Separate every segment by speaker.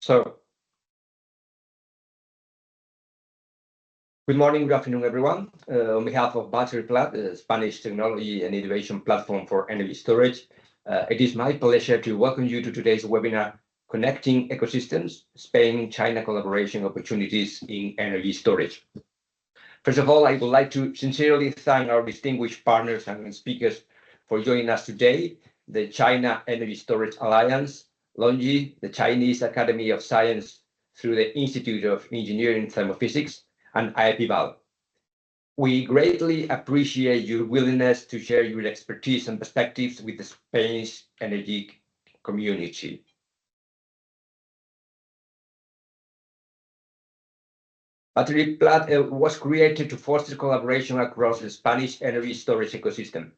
Speaker 1: So, good morning, good afternoon, everyone. On behalf of BatteryPlat, the Spanish technology and innovation platform for energy storage, it is my pleasure to welcome you to today's webinar, Connecting Ecosystems, Spain-China Collaboration Opportunities in Energy Storage. First of all, I would like to sincerely thank our distinguished partners and speakers for joining us today, the China Energy Storage Alliance, LONGi, the Chinese Academy of Science through the Institute of Engineering Thermophysics, and IEPIBAL. We greatly appreciate your willingness to share your expertise and perspectives with the Spanish energy community. BatteryPlat was created to foster collaboration across the Spanish energy storage ecosystem.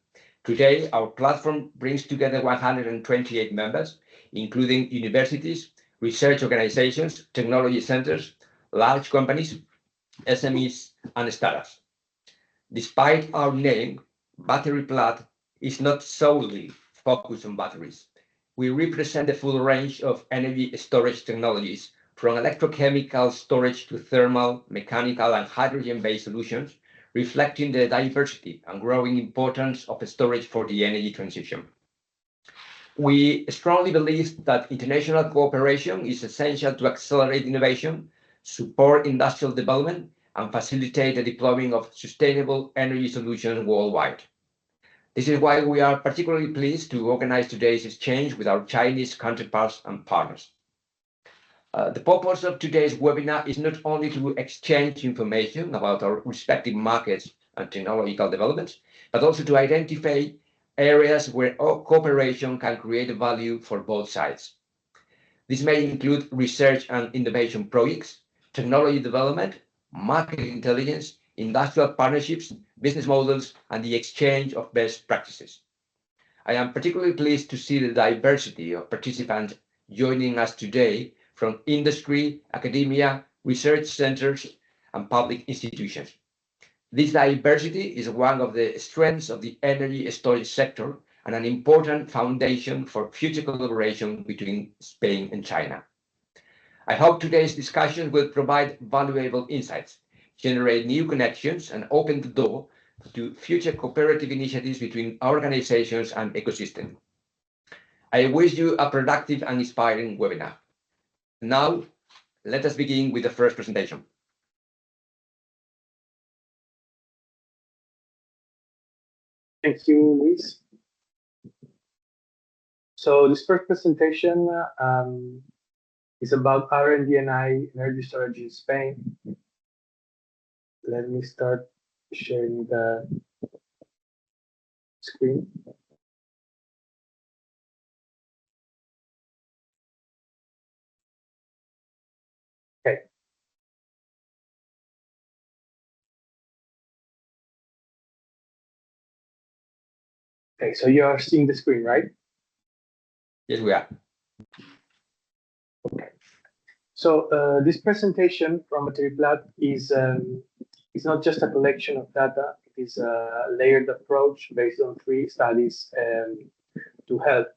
Speaker 1: Today, our platform brings together 128 members, including universities, research organizations, technology centers, large companies, SMEs, and startups. Despite our name, BatteryPlat is not solely focused on batteries. We represent the full range of energy storage technologies, from electrochemical storage to thermal, mechanical, and hydrogen-based solutions, reflecting the diversity and growing importance of storage for the energy transition. We strongly believe that international cooperation is essential to accelerate innovation, support industrial development, and facilitate the deployment of sustainable energy solutions worldwide. This is why we are particularly pleased to organize today's exchange with our Chinese counterparts and partners. The purpose of today's webinar is not only to exchange information about our respective markets and technological developments, but also to identify areas where cooperation can create value for both sides. This may include research and innovation projects, technology development, market intelligence, industrial partnerships, business models, and the exchange of best practices. I am particularly pleased to see the diversity of participants joining us today from industry, academia, research centers, and public institutions. This diversity is one of the strengths of the energy storage sector and an important foundation for future collaboration between Spain and China. I hope today's discussion will provide valuable insights, generate new connections, and open the door to future cooperative initiatives between organizations and ecosystems. I wish you a productive and inspiring webinar. Now, let us begin with the first presentation.
Speaker 2: Thank you, Luis. So this first presentation is about R&D and energy storage in Spain. Let me start sharing the screen. Okay. Okay, so you are seeing the screen, right?
Speaker 1: Yes, we are.
Speaker 2: Okay. So this presentation from BatteryPlat is not just a collection of data. It is a layered approach based on 3 studies to help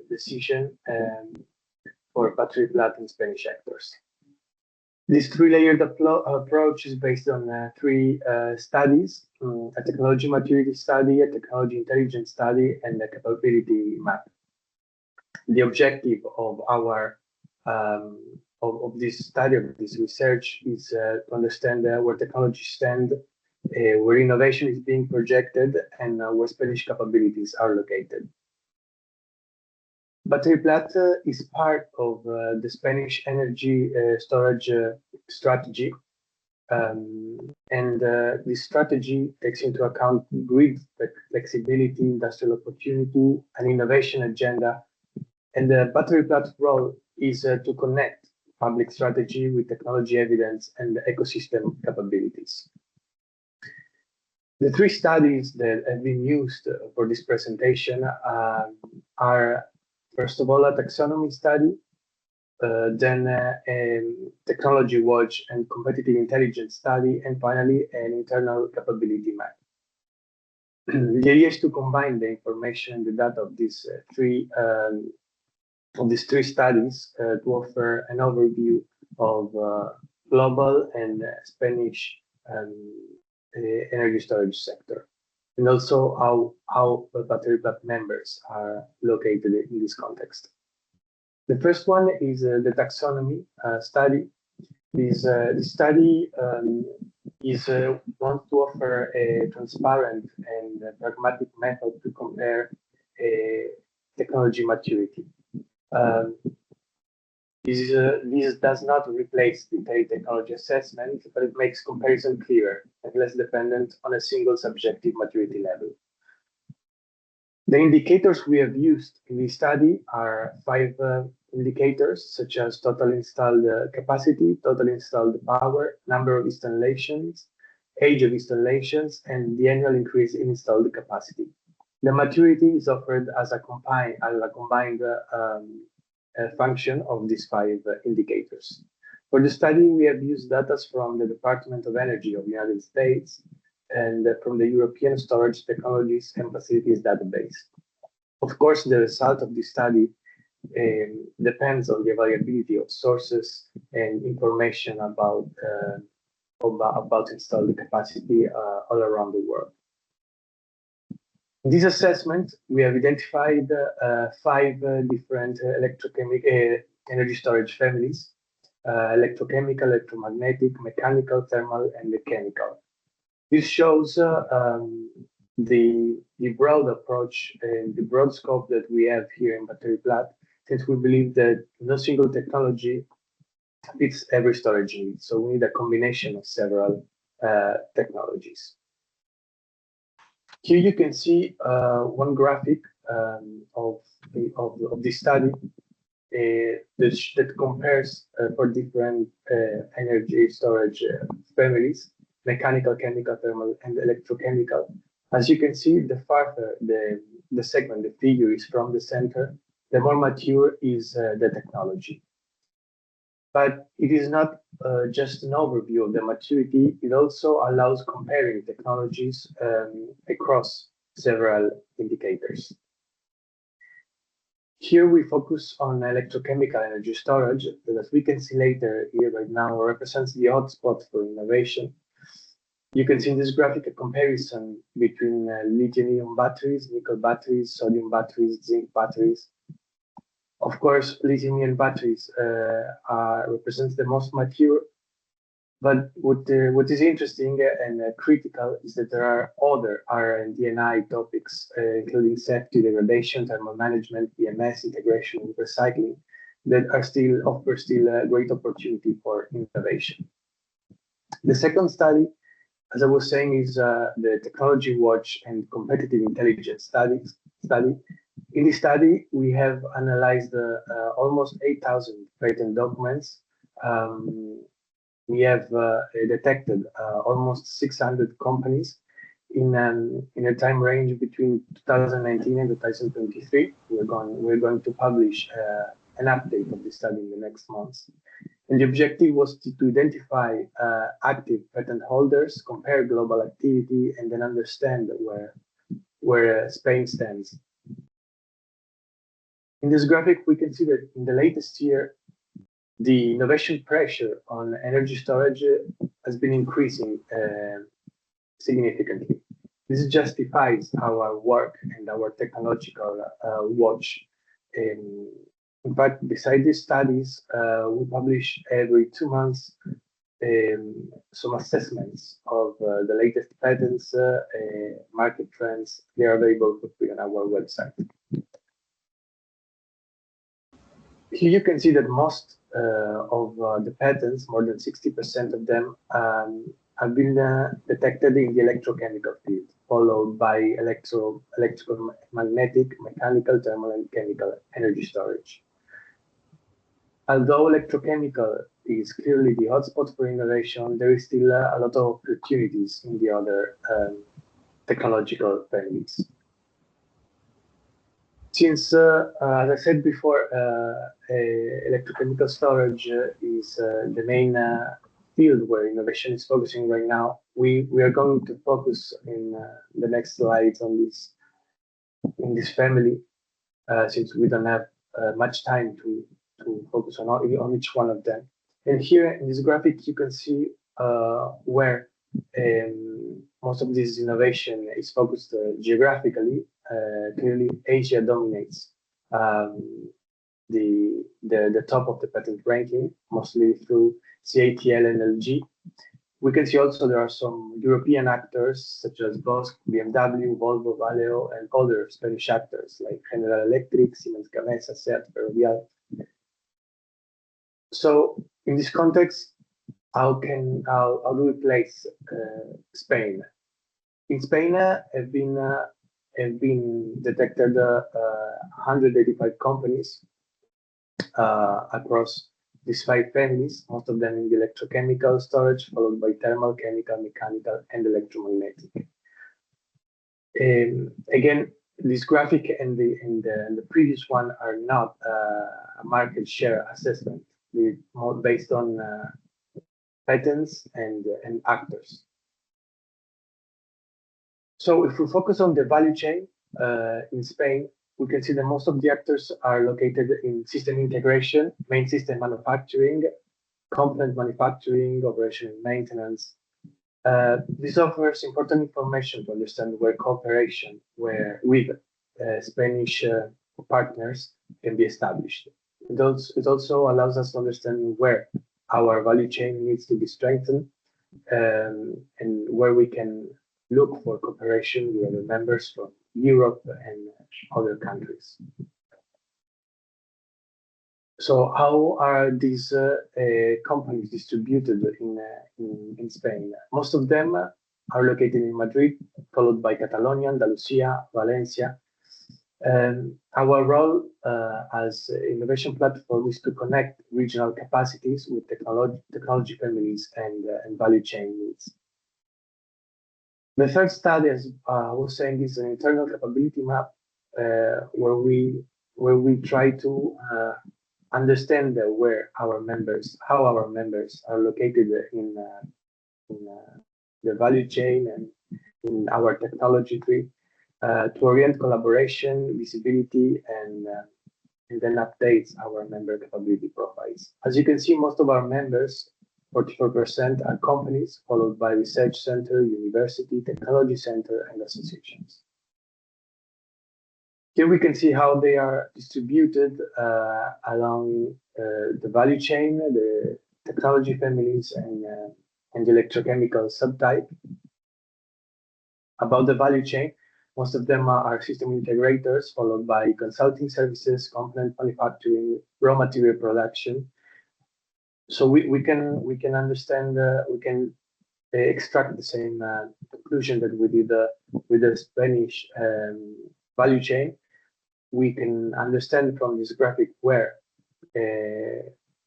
Speaker 2: decision for BatteryPlat in Spanish actors. This 3-layered approach is based on 3 studies: a technology maturity study, a technology intelligence study, and a capability map. The objective of our of this study, of this research, is to understand where technology stand, where innovation is being projected, and where Spanish capabilities are located. BatteryPlat is part of the Spanish energy storage strategy, and this strategy takes into account grid flexibility, industrial opportunity, and innovation agenda. And the BatteryPlat role is to connect public strategy with technology evidence and ecosystem capabilities. The 3 studies that have been used for this presentation are, first of all, a taxonomy study, then a technology watch and competitive intelligence study, and finally, an internal capability map. The idea is to combine the information and the data of these 3 of these three studies to offer an overview of global and Spanish energy storage sector, and also how the BatteryPlat members are located in this context. The first one is the taxonomy study. This study wants to offer a transparent and pragmatic method to compare technology maturity. This does not replace detailed technology assessment, but it makes comparison clearer and less dependent on a single subjective maturity level. The indicators we have used in this study are 5 indicators, such as total installed capacity, total installed power, number of installations, age of installations, and the annual increase in installed capacity. The maturity is offered as a combined function of these 5 indicators. For the study, we have used data from the Department of Energy of the United States and from the European Storage Technologies and Facilities database. Of course, the result of this study depends on the availability of sources and information about installed capacity all around the world. In this assessment, we have identified 5 different electrochemical energy storage families: electrochemical, electromagnetic, mechanical, thermal, and chemical. This shows the broad approach and the broad scope that we have here in BatteryPlat, since we believe that no single technology fits every storage need. So we need a combination of several technologies. Here you can see one graphic of this study that compares for different energy storage families: mechanical, chemical, thermal, and electrochemical. As you can see, the farther the segment, the figure is from the center, the more mature is the technology. But it is not just an overview of the maturity, it also allows comparing technologies across several indicators. Here we focus on electrochemical energy storage, that as we can see later here right now represents the hotspot for innovation. You can see in this graphic a comparison between lithium-ion batteries, nickel batteries, sodium batteries, zinc batteries. Of course, lithium-ion batteries represents the most mature, but what is interesting and critical is that there are other R&D&I topics, including safety, degradation, thermal management, BMS, integration, and recycling, that offer a great opportunity for innovation. The second study, as I was saying, is the Technology Watch and Competitive Intelligence study. In this study, we have analyzed almost 8,000 patent documents. We have detected almost 600 companies in a time range between 2019 and 2023. We're going to publish an update of this study in the next months. And the objective was to identify active patent holders, compare global activity, and then understand where Spain stands. In this graphic, we can see that in the latest year, the innovation pressure on energy storage has been increasing significantly. This justifies our work and our technological watch. In fact, beside these studies, we publish every 2 months some assessments of the latest patents, market trends. They are available for free on our website. Here you can see that most of the patents, more than 60% of them, have been detected in the electrochemical field, followed by electromagnetic, mechanical, thermal, and chemical energy storage. Although electrochemical is clearly the hotspot for innovation, there is still a lot of opportunities in the other technological families. Since, as I said before, electrochemical storage is the main field where innovation is focusing right now, we are going to focus in the next slides on this family, since we don't have much time to focus on each one of them. And here in this graphic, you can see where most of this innovation is focused geographically. Clearly, Asia dominates the top of the patent ranking, mostly through CATL and LG. We can see also there are some European actors such as Bosch, BMW, Volvo, Valeo, and other Spanish actors like General Electric, Siemens Gamesa, SEAT, Ferrovial. So in this context, how do we place Spain? In Spain, have been detected 185 companies across these 5 families, most of them in the electrochemical storage, followed by thermal, chemical, mechanical, and electromagnetic. Again, this graphic and the previous one are not a market share assessment. They're more based on patents and actors. So if we focus on the value chain in Spain, we can see that most of the actors are located in system integration, main system manufacturing, component manufacturing, operation and maintenance. This offers important information to understand where cooperation with Spanish partners can be established. It also allows us to understand where our value chain needs to be strengthened and where we can look for cooperation with other members from Europe and other countries. So how are these companies distributed in Spain? Most of them are located in Madrid, followed by Catalonia, Andalusia, Valencia. Our role as innovation platform is to connect regional capacities with technology families and value chain needs. The third study, as I was saying, is an internal capability map where we try to understand how our members are located in the value chain and in our technology tree to orient collaboration, visibility, and then updates our member capability profiles. As you can see, most of our members, 44%, are companies, followed by research center, university, technology center, and associations. Here we can see how they are distributed along the value chain, the technology families, and the electrochemical subtype. About the value chain, most of them are system integrators, followed by consulting services, component manufacturing, raw material production. So we can understand, we can extract the same conclusion that we did with the Spanish value chain. We can understand from this graphic where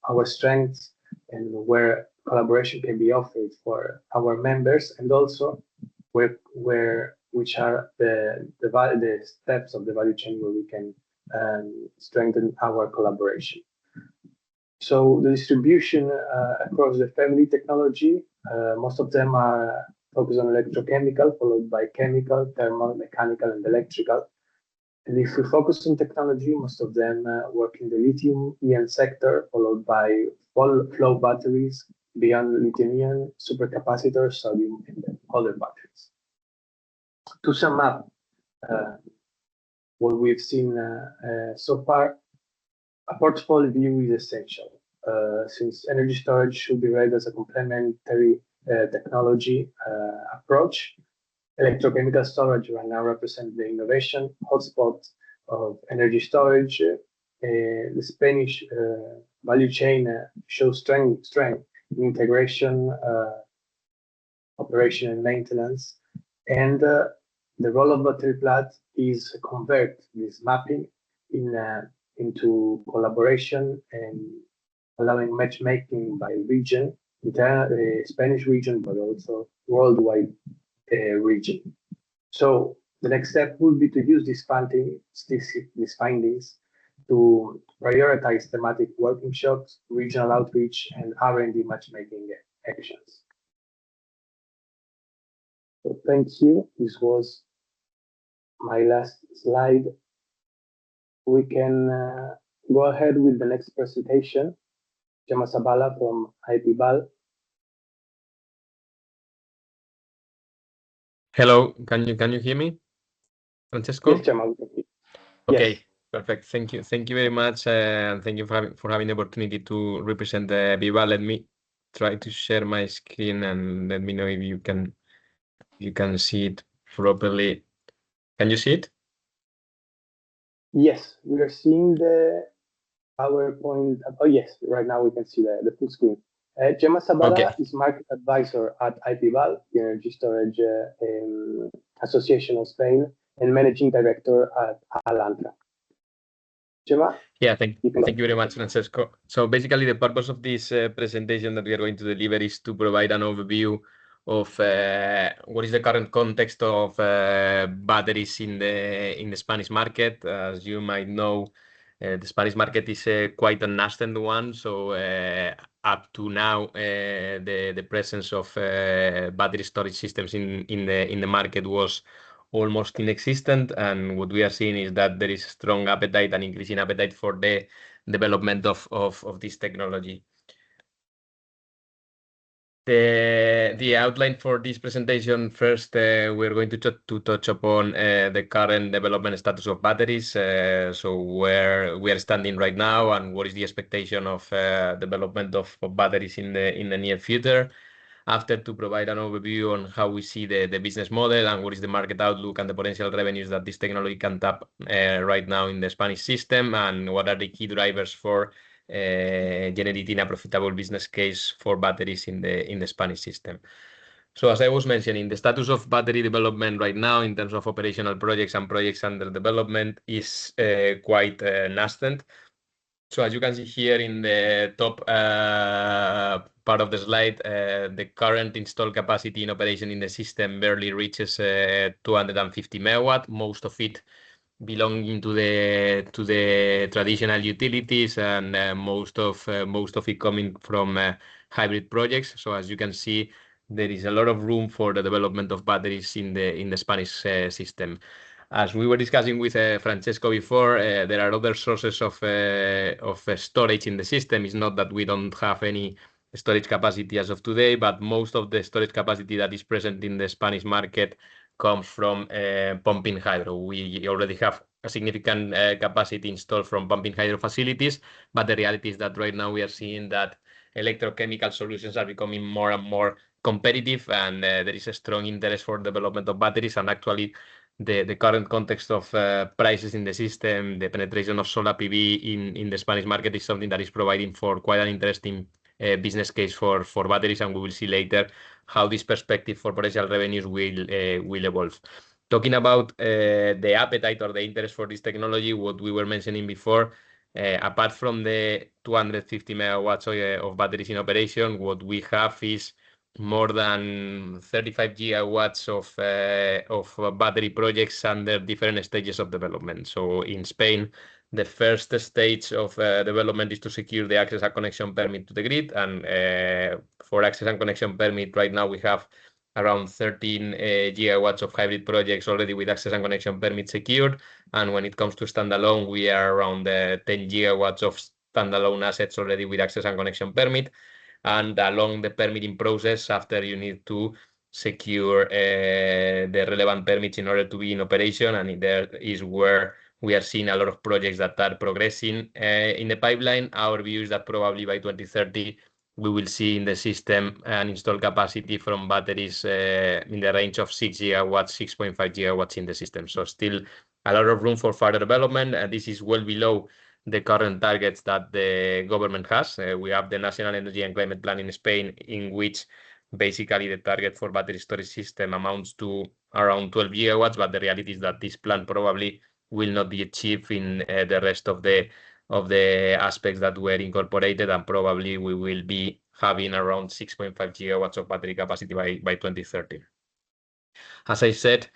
Speaker 2: our strengths and where collaboration can be offered for our members, and also which are the steps of the value chain where we can strengthen our collaboration. So the distribution across the family technology, most of them are focused on electrochemical, followed by chemical, thermal, mechanical, and electrical. And if we focus on technology, most of them work in the lithium-ion sector, followed by flow batteries, beyond lithium-ion, supercapacitors, sodium, and then other batteries. To sum up what we've seen so far, a portfolio view is essential, since energy storage should be read as a complementary technology approach. Electrochemical storage right now represents the innovation hotspot of energy storage. The Spanish value chain shows strength in integration, operation, and maintenance. And the role of BatteryPlat is to convert this mapping into collaboration and allowing matchmaking by region, the Spanish region, but also worldwide region. So the next step would be to use these findings to prioritize thematic workshops, regional outreach, and R&D matchmaking actions. So thank you. This was my last slide. We can go ahead with the next presentation. Gemma Sabala from IEPIBAL.
Speaker 3: Hello, can you hear me, Francesco?
Speaker 2: Yes, Gemma.
Speaker 3: Okay,
Speaker 2: yes.
Speaker 3: Perfect. Thank you very much, and thank you for having the opportunity to represent the Viva. Let me try to share my screen and let me know if you can see it properly. Can you see it?
Speaker 2: Yes, we are seeing the PowerPoint. Oh yes, right now we can see the full screen. Gemma Sabala
Speaker 3: Okay.
Speaker 2: is market advisor at IEPIBAL, the Energy Storage Association of Spain, and managing director at Alantra. Gemma?
Speaker 3: Yeah, thank you very much, Francesco. So basically, the purpose of this presentation that we are going to deliver is to provide an overview of what is the current context of batteries in the Spanish market. As you might know, the Spanish market is quite a nascent one. So up to now, the presence of battery storage systems in the market was almost inexistent, and what we are seeing is that there is strong appetite and increasing appetite for the development of this technology. The outline for this presentation, first, we're going to touch upon the current development status of batteries, so where we are standing right now and what is the expectation of development of batteries in the near future. After, to provide an overview on how we see the business model and what is the market outlook and the potential revenues that this technology can tap right now in the Spanish system, and what are the key drivers for generating a profitable business case for batteries in the Spanish system. So as I was mentioning, the status of battery development right now in terms of operational projects and projects under development is quite nascent. So as you can see here in the top part of the slide, the current installed capacity in operation in the system barely reaches 250 megawatt, most of it belonging to the traditional utilities, and most of it coming from hybrid projects. So as you can see, there is a lot of room for the development of batteries in the Spanish system. As we were discussing with Francesco before, there are other sources of storage in the system. It's not that we don't have any storage capacity as of today, but most of the storage capacity that is present in the Spanish market comes from pumping hydro. We already have a significant capacity installed from pumping hydro facilities, but the reality is that right now we are seeing that electrochemical solutions are becoming more and more competitive, and there is a strong interest for development of batteries. And actually, the current context of prices in the system, the penetration of solar PV in the Spanish market is something that is providing for quite an interesting business case for batteries, and we will see later how this perspective for potential revenues will evolve. Talking about the appetite or the interest for this technology, what we were mentioning before, apart from the 250 megawatts of batteries in operation, what we have is more than 35 gigawatts of battery projects under different stages of development. So in Spain, the first stage of development is to secure the access and connection permit to the grid. And for access and connection permit, right now we have around 13 gigawatts of hybrid projects already with access and connection permit secured. And when it comes to standalone, we are around 10 gigawatts of standalone assets already with access and connection permit. And along the permitting process, after you need to secure the relevant permits in order to be in operation, and there is where we are seeing a lot of projects that are progressing in the pipeline. Our view is that probably by 2030, we will see in the system an installed capacity from batteries in the range of 6 gigawatts, 6.5 gigawatts in the system. So still a lot of room for further development. And this is well below the current targets that the government has. We have the National Energy and Climate Plan in Spain, in which basically the target for battery storage system amounts to around 12 gigawatts, but the reality is that this plan probably will not be achieved in the rest of the aspects that were incorporated, and probably we will be having around 6.5 gigawatts of battery capacity by 2030. As I said,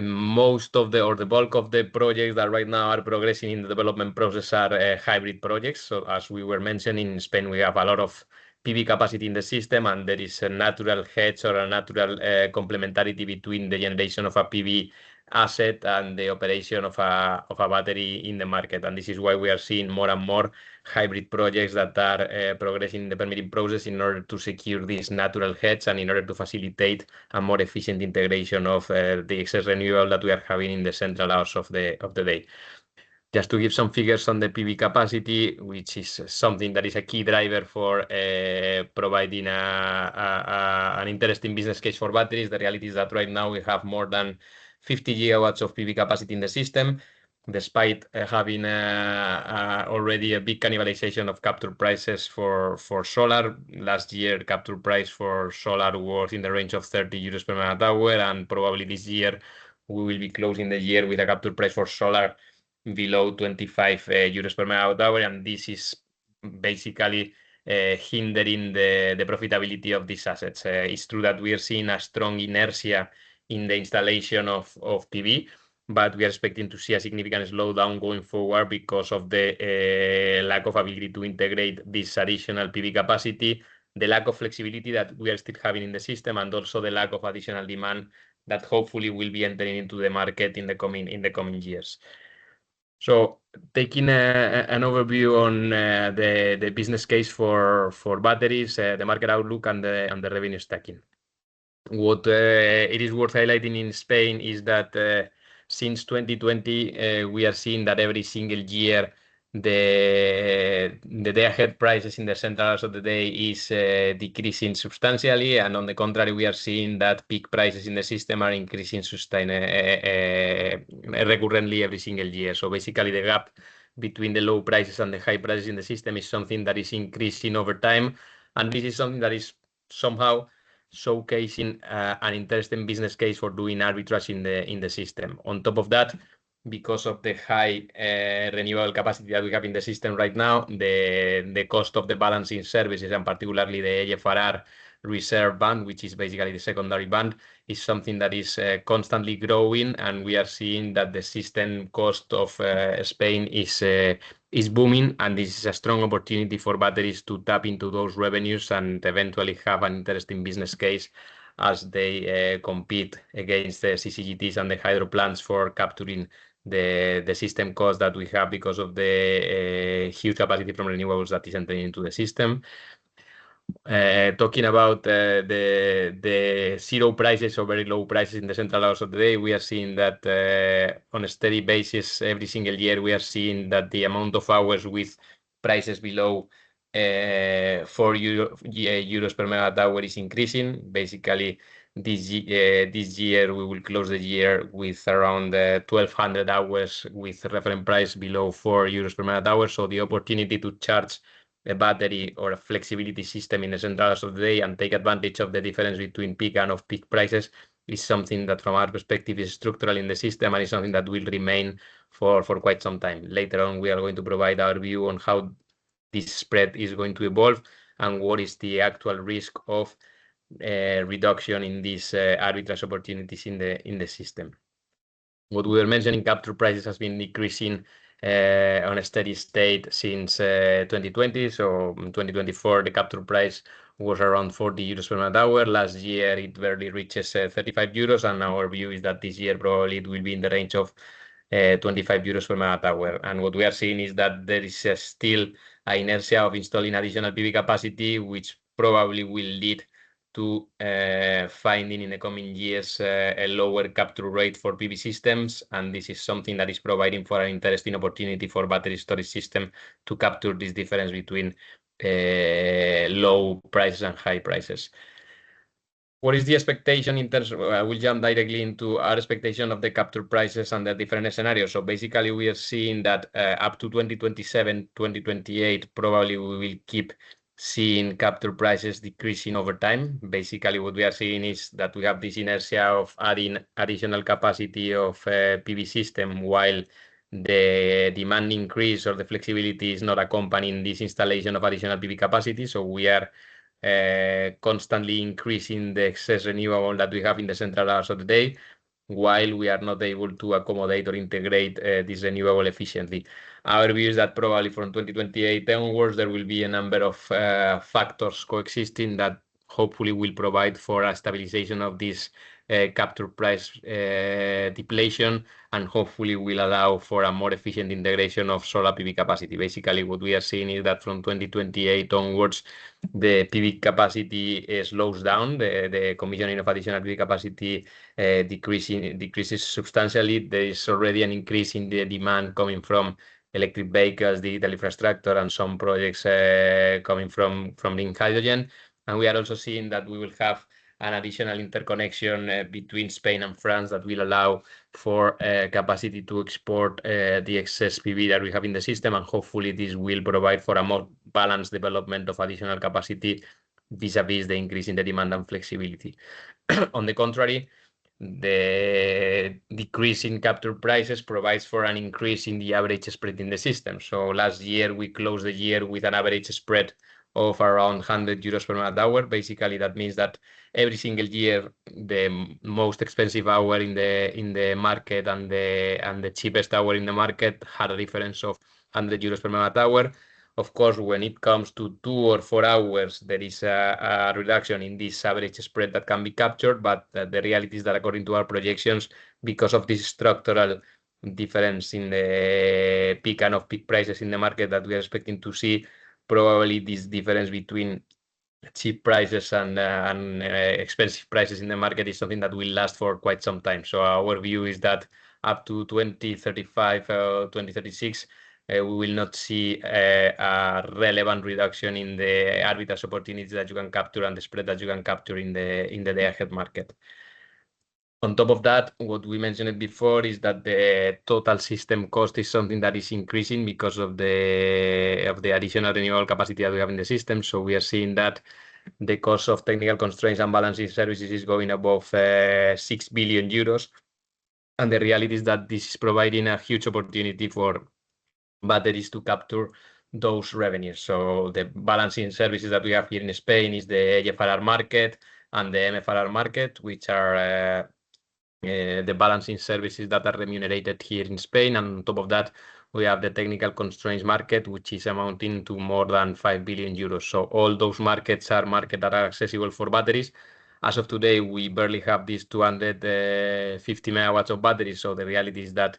Speaker 3: most of the bulk of the projects that right now are progressing in the development process are hybrid projects. So as we were mentioning, in Spain, we have a lot of PV capacity in the system, and there is a natural hedge or a natural complementarity between the generation of a PV asset and the operation of a battery in the market. And this is why we are seeing more and more hybrid projects that are progressing in the permitting process in order to secure this natural hedge and in order to facilitate a more efficient integration of the excess renewable that we are having in the central hours of the day. Just to give some figures on the PV capacity, which is something that is a key driver for providing an interesting business case for batteries. The reality is that right now we have more than 50 gigawatts of PV capacity in the system, despite having already a big cannibalization of capture prices for solar. Last year, capture price for solar was in the range of 30 euros per megawatt hour, and probably this year we will be closing the year with a capture price for solar below 25 euros per megawatt hour, and this is basically hindering the profitability of these assets. It's true that we are seeing a strong inertia in the installation of PV, but we are expecting to see a significant slowdown going forward because of the lack of ability to integrate this additional PV capacity, the lack of flexibility that we are still having in the system, and also the lack of additional demand that hopefully will be entering into the market in the coming years. So taking an overview on the business case for batteries, the market outlook, and the revenue stacking. What it is worth highlighting in Spain is that since 2020, we are seeing that every single year the day-ahead prices in the central hours of the day is decreasing substantially, and on the contrary, we are seeing that peak prices in the system are increasing recurrently every single year. So basically, the gap between the low prices and the high prices in the system is something that is increasing over time, and this is something that is somehow showcasing an interesting business case for doing arbitrage in the system. On top of that, because of the high renewable capacity that we have in the system right now, the cost of the balancing services, and particularly the AFRR reserve band, which is basically the secondary band, is something that is constantly growing, and we are seeing that the system cost of Spain is booming, and this is a strong opportunity for batteries to tap into those revenues and eventually have an interesting business case as they compete against the CCGTs and the hydro plants for capturing the system cost that we have because of the huge capacity from renewables that is entering into the system. Talking about the zero prices or very low prices in the central hours of the day, we are seeing that on a steady basis every single year we are seeing that the amount of hours with prices below 4 euros per megawatt hour is increasing. Basically, this year we will close the year with around 1,200 hours with reference price below 4 euros per megawatt hour. So the opportunity to charge a battery or a flexibility system in the central hours of the day and take advantage of the difference between peak and off-peak prices is something that from our perspective is structural in the system and is something that will remain for quite some time. Later on, we are going to provide our view on how this spread is going to evolve and what is the actual risk of reduction in these arbitrage opportunities in the system. What we were mentioning, capture prices has been decreasing on a steady state since 2020. So in 2024, the capture price was around 40 euros per megawatt hour. Last year, it barely reaches 35 euros, and our view is that this year probably it will be in the range of 25 euros per megawatt hour. And what we are seeing is that there is still an inertia of installing additional PV capacity, which probably will lead to finding in the coming years a lower capture rate for PV systems, and this is something that is providing for an interesting opportunity for battery storage system to capture this difference between low prices and high prices. What is the expectation in terms of, I will jump directly into our expectation of the capture prices and the different scenarios. So basically we are seeing that up to 2027, 2028, probably we will keep seeing capture prices decreasing over time. Basically what we are seeing is that we have this inertia of adding additional capacity of PV system while the demand increase or the flexibility is not accompanying this installation of additional PV capacity. So we are constantly increasing the excess renewable that we have in the central hours of the day, while we are not able to accommodate or integrate this renewable efficiently. Our view is that probably from 2028 onwards, there will be a number of factors coexisting that hopefully will provide for a stabilization of this capture price depletion, and hopefully will allow for a more efficient integration of solar PV capacity. Basically, what we are seeing is that from 2028 onwards, the PV capacity slows down. The commissioning of additional PV capacity decreases substantially. There is already an increase in the demand coming from electric vehicles, digital infrastructure, and some projects coming from green hydrogen. And we are also seeing that we will have an additional interconnection between Spain and France that will allow for capacity to export the excess PV that we have in the system, and hopefully this will provide for a more balanced development of additional capacity vis-a-vis the increase in the demand and flexibility. On the contrary, the decrease in capture prices provides for an increase in the average spread in the system. So last year we closed the year with an average spread of around 100 euros per megawatt hour. Basically, that means that every single year the most expensive hour in the market and the cheapest hour in the market had a difference of 100 euros per megawatt hour. Of course, when it comes to 2 or 4 hours, there is a reduction in this average spread that can be captured, but the reality is that according to our projections, because of this structural difference in the peak and off-peak prices in the market that we are expecting to see, probably this difference between cheap prices and expensive prices in the market is something that will last for quite some time. So our view is that up to 2035 or 2036, we will not see a relevant reduction in the arbitrage opportunities that you can capture and the spread that you can capture in the day-ahead market. On top of that, what we mentioned before is that the total system cost is something that is increasing because of the additional renewable capacity that we have in the system. So we are seeing that the cost of technical constraints and balancing services is going above 6 billion euros. And the reality is that this is providing a huge opportunity for batteries to capture those revenues. So the balancing services that we have here in Spain is the AFRR market and the MFRR market, which are the balancing services that are remunerated here in Spain. And on top of that, we have the technical constraints market, which is amounting to more than 5 billion euros. So all those markets are markets that are accessible for batteries. As of today, we barely have these 250 megawatts of batteries. So the reality is that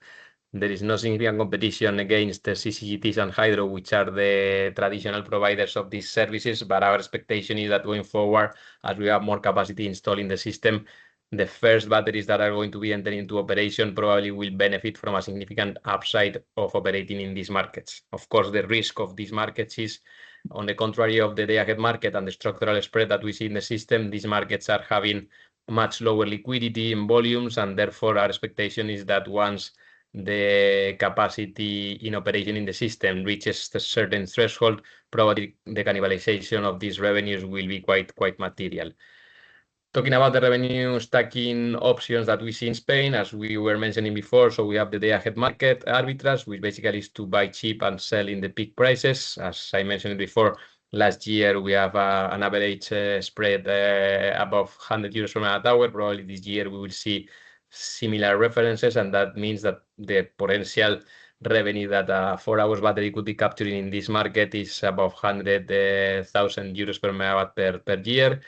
Speaker 3: there is no significant competition against the CCGTs and hydro, which are the traditional providers of these services. But our expectation is that going forward, as we have more capacity installed in the system, the first batteries that are going to be entering into operation probably will benefit from a significant upside of operating in these markets. Of course, the risk of these markets is, on the contrary of the day-ahead market and the structural spread that we see in the system, these markets are having much lower liquidity in volumes, and therefore our expectation is that once the capacity in operation in the system reaches a certain threshold, probably the cannibalization of these revenues will be quite material. Talking about the revenue stacking options that we see in Spain, as we were mentioning before, so we have the day-ahead market arbitrage, which basically is to buy cheap and sell in the peak prices. As I mentioned before, last year we have an average spread above 100 euros per megawatt hour. Probably this year we will see similar references, and that means that the potential revenue that a 4 hours battery could be capturing in this market is above 100,000 euros per megawatt per year.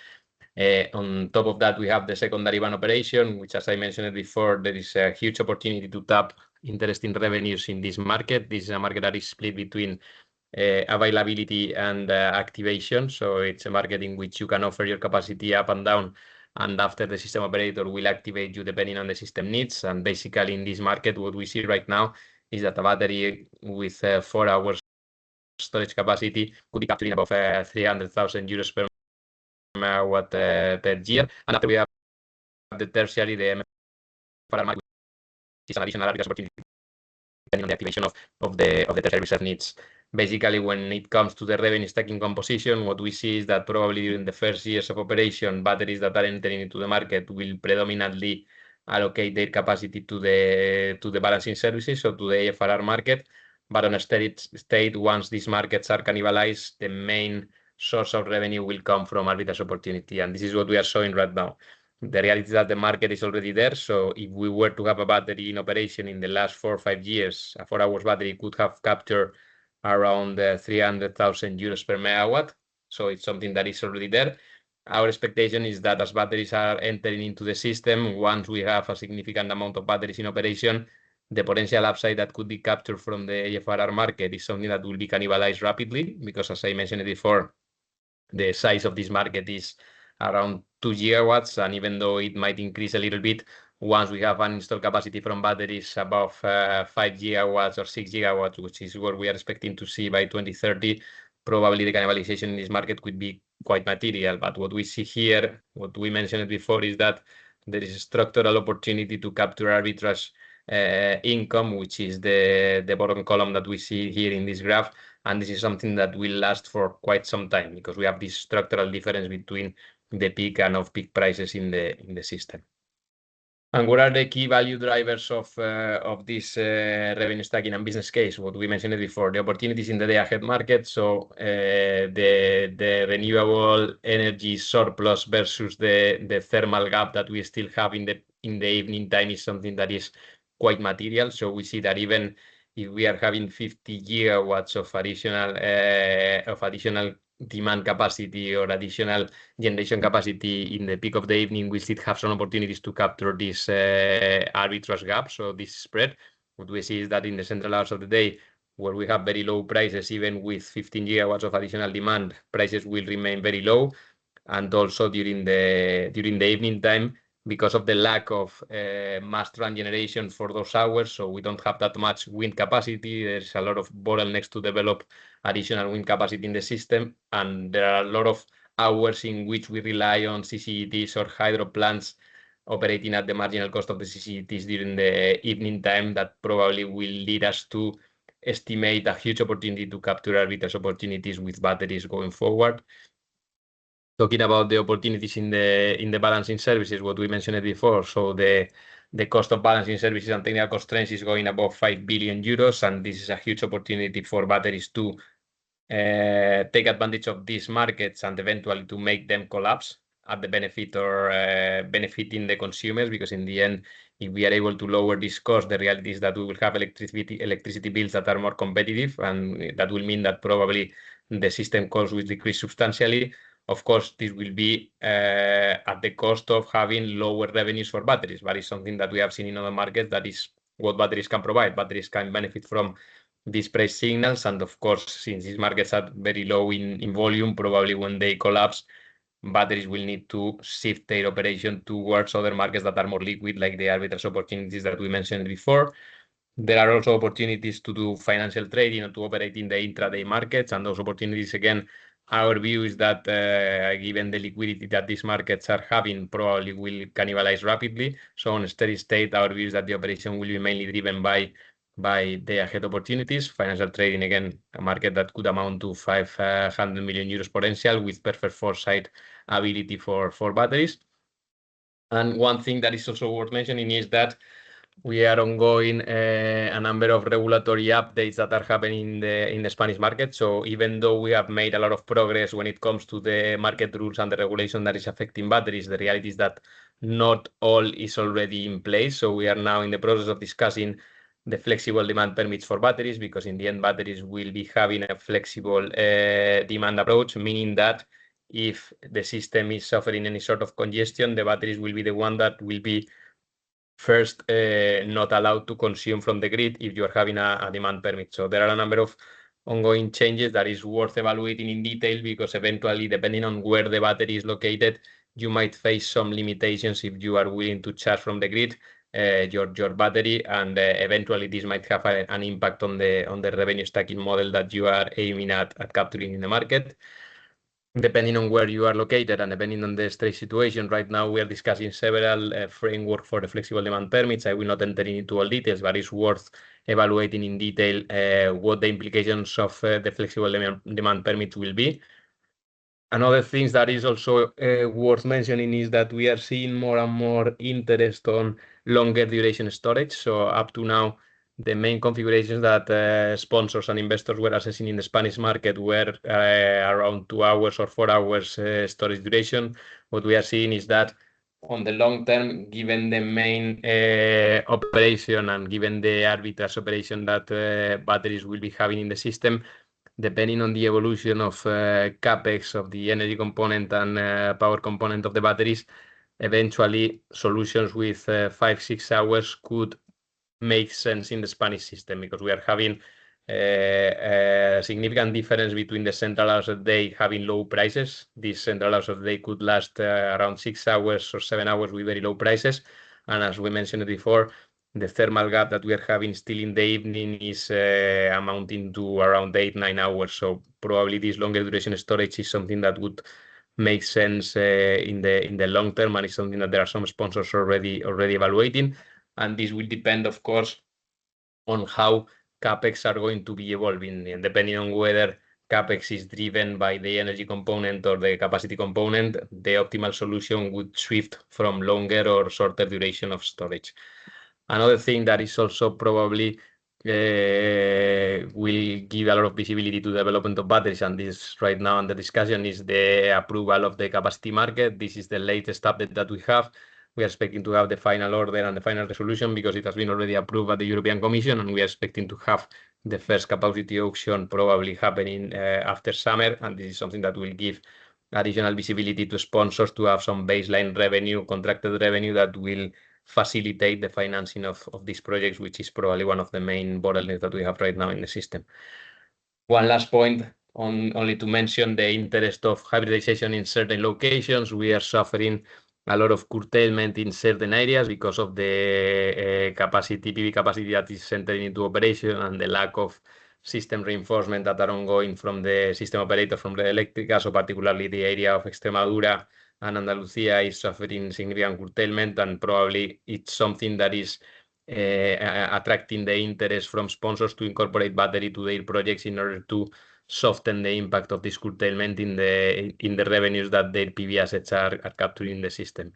Speaker 3: On top of that, we have the secondary ban operation, which, as I mentioned before, there is a huge opportunity to tap interesting revenues in this market. This is a market that is split between availability and activation. So it's a market in which you can offer your capacity up and down, and after the system operator will activate you depending on the system needs. And basically in this market, what we see right now is that a battery with 4 hours storage capacity could be capturing above 300,000 euros per megawatt per year. And after we have the tertiary, the MFRR market, which is an additional arbitrage opportunity depending on the activation of the tertiary reserve needs. Basically, when it comes to the revenue stacking composition, what we see is that probably during the first years of operation, batteries that are entering into the market will predominantly allocate their capacity to the balancing services, so to the AFRR market. But on a steady state, once these markets are cannibalized, the main source of revenue will come from arbitrage opportunity. And this is what we are showing right now. The reality is that the market is already there. So if we were to have a battery in operation in the last 4 or 5 years, a 4 hours battery could have captured around 300,000 euros per megawatt. So it's something that is already there. our expectation is that as batteries are entering into the system, once we have a significant amount of batteries in operation, the potential upside that could be captured from the AFRR market is something that will be cannibalized rapidly, because as I mentioned before, the size of this market is around 2 gigawatts, and even though it might increase a little bit, once we have an installed capacity from batteries above 5 gigawatts or 6 gigawatts, which is what we are expecting to see by 2030, probably the cannibalization in this market could be quite material. But what we see here, what we mentioned before, is that there is a structural opportunity to capture arbitrage income, which is the bottom column that we see here in this graph. And this is something that will last for quite some time, because we have this structural difference between the peak and off-peak prices in the system. And what are the key value drivers of this revenue stacking and business case? What we mentioned before, the opportunities in the day-ahead market. So the renewable energy surplus versus the thermal gap that we still have in the evening time is something that is quite material. So we see that even if we are having 50 gigawatts of additional demand capacity or additional generation capacity in the peak of the evening, we still have some opportunities to capture this arbitrage gap, so this spread. What we see is that in the central hours of the day, where we have very low prices, even with 15 gigawatts of additional demand, prices will remain very low. And also during the evening time, because of the lack of mass run generation for those hours, so we don't have that much wind capacity. There's a lot of bottlenecks to develop additional wind capacity in the system, and there are a lot of hours in which we rely on CCGTs or hydro plants operating at the marginal cost of the CCGTs during the evening time that probably will lead us to estimate a huge opportunity to capture arbitrage opportunities with batteries going forward. Talking about the opportunities in the balancing services, what we mentioned before. So the cost of balancing services and technical constraints is going above 5 billion euros, and this is a huge opportunity for batteries to take advantage of these markets and eventually to make them collapse at the benefit or benefiting the consumers, because in the end, if we are able to lower this cost, the reality is that we will have electricity bills that are more competitive, and that will mean that probably the system cost will decrease substantially. Of course, this will be at the cost of having lower revenues for batteries, but it's something that we have seen in other markets. That is what batteries can provide. Batteries can benefit from these price signals, and of course, since these markets are very low in volume, probably when they collapse, batteries will need to shift their operation towards other markets that are more liquid, like the arbitrage opportunities that we mentioned before. There are also opportunities to do financial trading or to operate in the intraday markets, and those opportunities, again, our view is that given the liquidity that these markets are having, probably will cannibalize rapidly. So on a steady state, our view is that the operation will be mainly driven by day-ahead opportunities. Financial trading, again, a market that could amount to 500 million euros potential with perfect foresight ability for batteries. And one thing that is also worth mentioning is that we are ongoing a number of regulatory updates that are happening in the Spanish market. So even though we have made a lot of progress when it comes to the market rules and the regulation that is affecting batteries, the reality is that not all is already in place. So we are now in the process of discussing the flexible demand permits for batteries, because in the end, batteries will be having a flexible demand approach, meaning that if the system is suffering any sort of congestion, the batteries will be the one that will be first not allowed to consume from the grid if you are having a demand permit. So there are a number of ongoing changes that is worth evaluating in detail, because eventually, depending on where the battery is located, you might face some limitations if you are willing to charge from the grid your battery, and eventually this might have an impact on the revenue stacking model that you are aiming at capturing in the market. Depending on where you are located and depending on the state situation, right now we are discussing several frameworks for the flexible demand permits. I will not enter into all details, but it's worth evaluating in detail what the implications of the flexible demand permits will be. Another thing that is also worth mentioning is that we are seeing more and more interest on longer duration storage. So up to now, the main configurations that sponsors and investors were assessing in the Spanish market were around 2 hours or 4 hours storage duration. What we are seeing is that on the long term, given the main operation and given the arbitrage operation that batteries will be having in the system, depending on the evolution of capex of the energy component and power component of the batteries, eventually solutions with 5-6 hours could make sense in the Spanish system, because we are having a significant difference between the central hours of the day having low prices. These central hours of the day could last around 6 hours or 7 hours with very low prices. And as we mentioned before, the thermal gap that we are having still in the evening is amounting to around 8-9 hours. So probably this longer duration storage is something that would make sense in the long term, and it's something that there are some sponsors already evaluating. And this will depend, of course, on how capex are going to be evolving, and depending on whether capex is driven by the energy component or the capacity component, the optimal solution would shift from longer or shorter duration of storage. Another thing that is also probably will give a lot of visibility to the development of batteries, and this right now under discussion, is the approval of the capacity market. This is the latest update that we have. We are expecting to have the final order and the final resolution because it has been already approved by the European Commission, and we are expecting to have the first capacity auction probably happening after summer. And this is something that will give additional visibility to sponsors to have some baseline revenue, contracted revenue, that will facilitate the financing of these projects, which is probably one of the main bottlenecks that we have right now in the system. One last point, only to mention the interest of hybridization in certain locations. We are suffering a lot of curtailment in certain areas because of the PV capacity that is entering into operation and the lack of system reinforcement that are ongoing from the system operator, from the Eléctrica. So particularly the area of Extremadura and Andalusia is suffering significant curtailment, and probably it's something that is attracting the interest from sponsors to incorporate battery to their projects in order to soften the impact of this curtailment in the revenues that their PV assets are capturing in the system.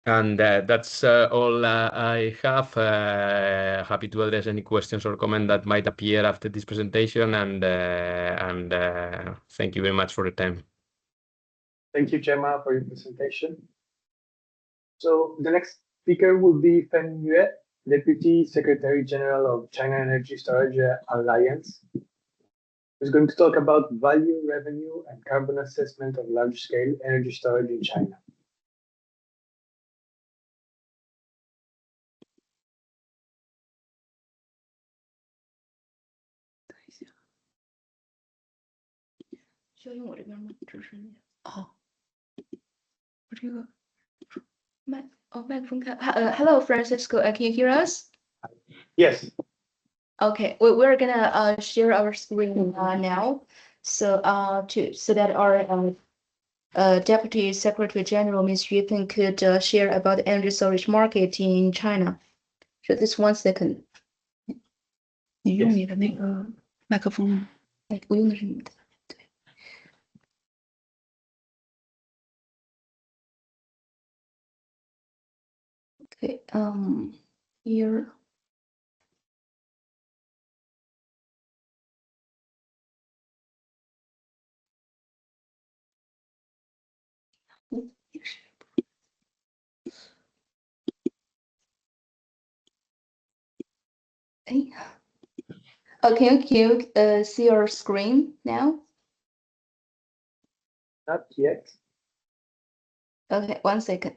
Speaker 3: And that's all I have. Happy to address any questions or comment that might appear after this presentation, and thank you very much for the time.
Speaker 2: Thank you, Gemma, for your presentation. So the next speaker will be Feng Yue, Deputy Secretary General of China Energy Storage Alliance, who's going to talk about value, revenue, and carbon assessment of large-scale energy storage in China.
Speaker 4: Hello, Francisco. Can you hear us?
Speaker 2: Yes.
Speaker 4: Okay, we're gonna share our screen now, so that our Deputy Secretary General Ms. Yu Peng could share about the energy storage market in China. So this 1 second. 你用你的那个麦克风吗？我用的是你的。 Okay, here. Can you see our screen now?
Speaker 2: Not yet.
Speaker 4: Okay, 1 second.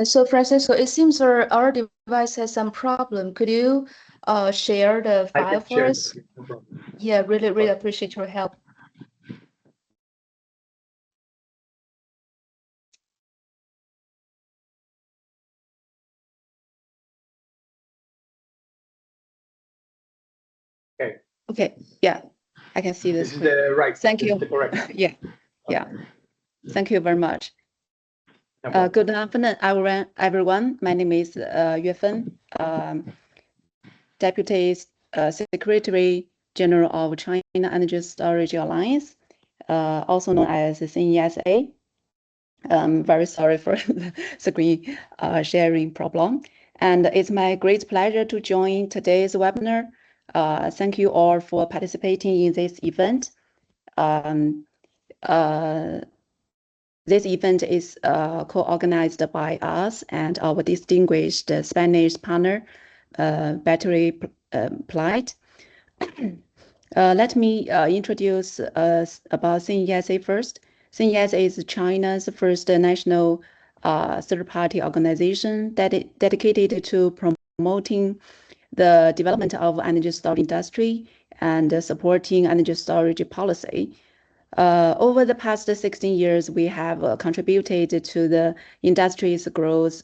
Speaker 4: So Francisco, it seems our device has some problem. Could you share the file for us?
Speaker 2: No problem.
Speaker 4: Yeah, really appreciate your help.
Speaker 2: Okay.
Speaker 4: Okay, yeah, I can see this.
Speaker 2: This is the right.
Speaker 4: Thank
Speaker 2: this
Speaker 4: you.
Speaker 2: Is the correct.
Speaker 4: Yeah. Thank you very much.
Speaker 2: No problem.
Speaker 4: Good afternoon, everyone. My name is Yue Feng, Deputy
Speaker 5: Secretary General of China Energy Storage Alliance, also known as CNESA. Very sorry for the screen sharing problem. And it's my great pleasure to join today's webinar. Thank you all for participating in this event. This event is co-organized by us and our distinguished Spanish partner, BatteryPlat. Let me introduce about CNESA first. CNESA is China's first national third-party organization dedicated to promoting the development of energy storage industry and supporting energy storage policy. Over the past 16 years, we have contributed to the industry's growth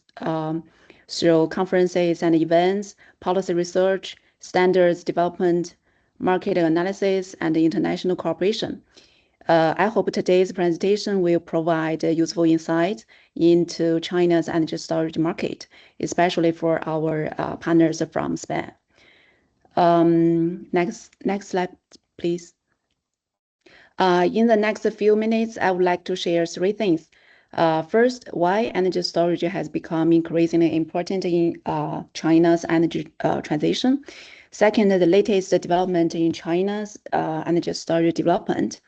Speaker 5: through conferences and events, policy research, standards development, market analysis, and international cooperation. I hope today's presentation will provide useful insights into China's energy storage market, especially for our partners from Spain. Next slide, please. In the next few minutes, I would like to share three things. First, why energy storage has become increasingly important in China's energy transition. Second, the latest development in China's energy storage development.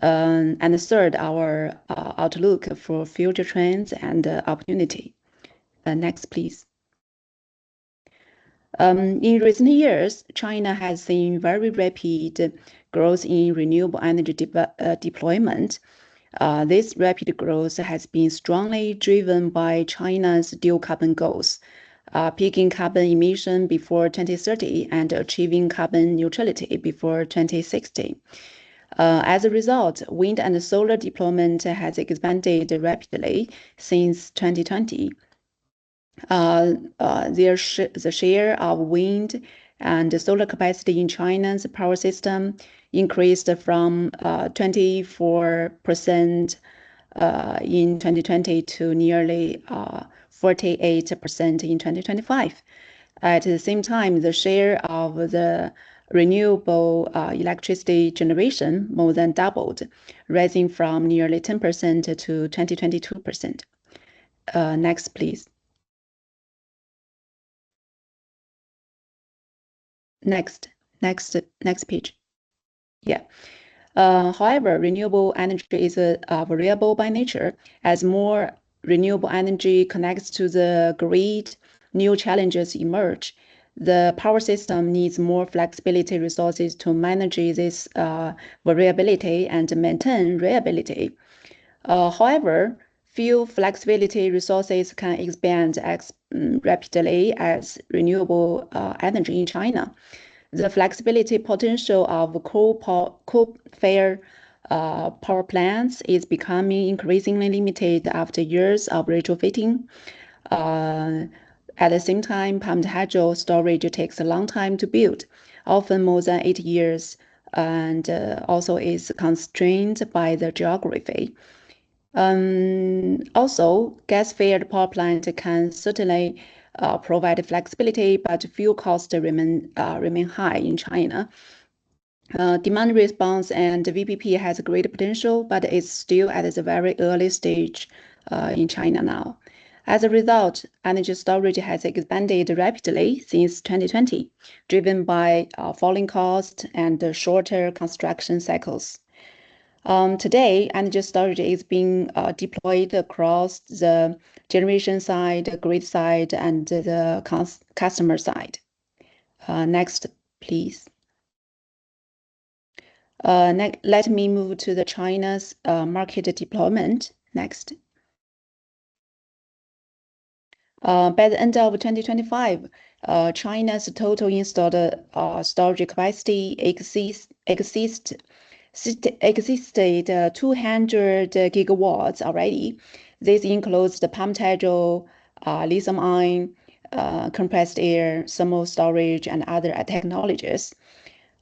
Speaker 5: And third, our outlook for future trends and opportunity. Next, please. In recent years, China has seen very rapid growth in renewable energy deployment. This rapid growth has been strongly driven by China's dual carbon goals, peaking carbon emission before 2030 and achieving carbon neutrality before 2060. As a result, wind and solar deployment has expanded rapidly since 2020. The share of wind and solar capacity in China's power system increased from 24% in 2020 to nearly 48% in 2025. At the same time, the share of the renewable electricity generation more than doubled, rising from nearly 10% to 22%. Next, please. Next page. Yeah. However, renewable energy is variable by nature. As more renewable energy connects to the grid, new challenges emerge. The power system needs more flexibility resources to manage this variability and maintain reliability. However, few flexibility resources can expand rapidly as renewable energy in China. The flexibility potential of coal-fired power plants is becoming increasingly limited after years of retrofitting. At the same time, pumped hydro storage takes a long time to build, often more than 8 years, and also is constrained by the geography. Also, gas-fired power plant can certainly provide flexibility, but fuel costs remain high in China. Demand response and VPP has great potential, but it's still at the very early stage in China now. As a result, energy storage has expanded rapidly since 2020, driven by falling costs and shorter construction cycles. Today, energy storage is being deployed across the generation side, grid side, and the customer side. Next, please. Let me move to the China's market deployment. Next. By the end of 2025, China's total installed storage capacity existed 200 gigawatts already. This includes the pumped hydro, lithium-ion, compressed air, thermal storage, and other technologies.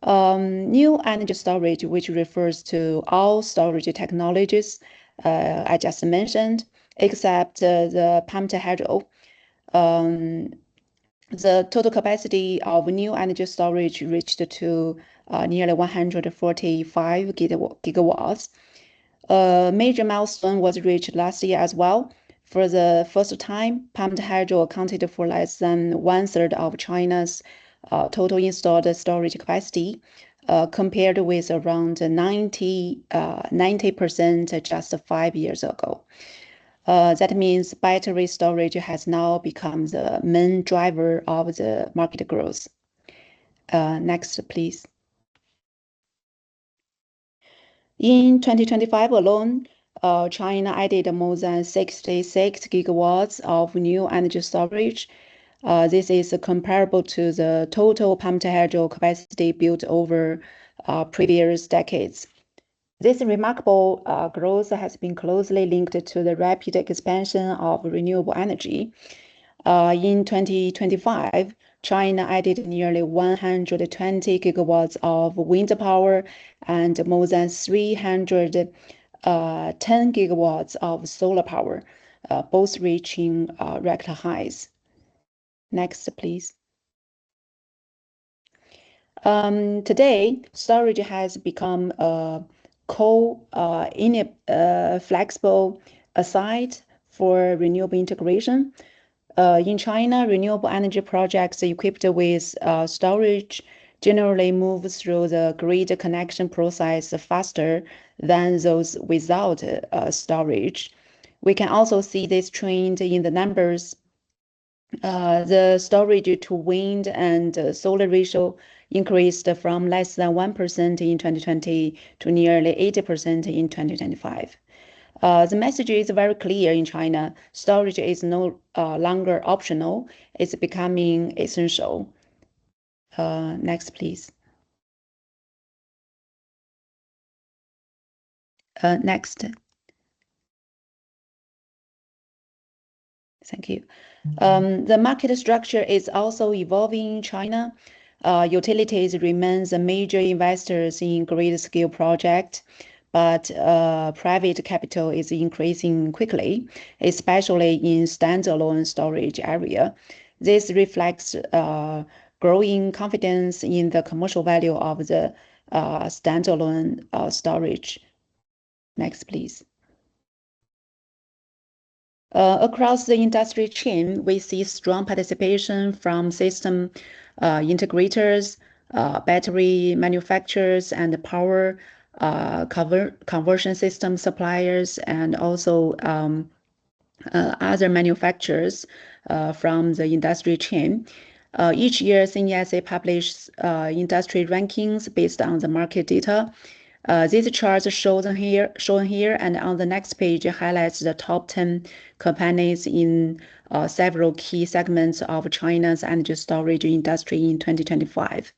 Speaker 5: New energy storage, which refers to all storage technologies I just mentioned, except the pumped hydro, the total capacity of new energy storage reached to nearly 145 gigawatts. A major milestone was reached last year as well. For the first time, pumped hydro accounted for less than 1/3 of China's total installed storage capacity, compared with around 90% just 5 years ago. That means battery storage has now become the main driver of the market growth. Next, please. In 2025 alone, China added more than 66 gigawatts of new energy storage. This is comparable to the total pumped hydro capacity built over previous decades. This remarkable growth has been closely linked to the rapid expansion of renewable energy. In 2025, China added nearly 120 gigawatts of wind power and more than 310 gigawatts of solar power, both reaching record highs. Next, please. Today, storage has become a flexible asset for renewable integration. In China, renewable energy projects equipped with storage generally move through the grid connection process faster than those without storage. We can also see this trend in the numbers. The storage to wind and solar ratio increased from less than 1% in 2020 to nearly 80% in 2025. The message is very clear in China. Storage is no longer optional. It's becoming essential. Next, please. Next. Thank you. The market structure is also evolving in China. Utilities remain the major investors in grid-scale projects, but private capital is increasing quickly, especially in standalone storage area. This reflects growing confidence in the commercial value of the standalone storage. Next, please. Across the industry chain, we see strong participation from system integrators, battery manufacturers, and power conversion system suppliers, and also other manufacturers from the industry chain. Each year, CNESA publishes industry rankings based on the market data. These charts shown here, and on the next page highlights the top 10 companies in several key segments of China's energy storage industry in 2025.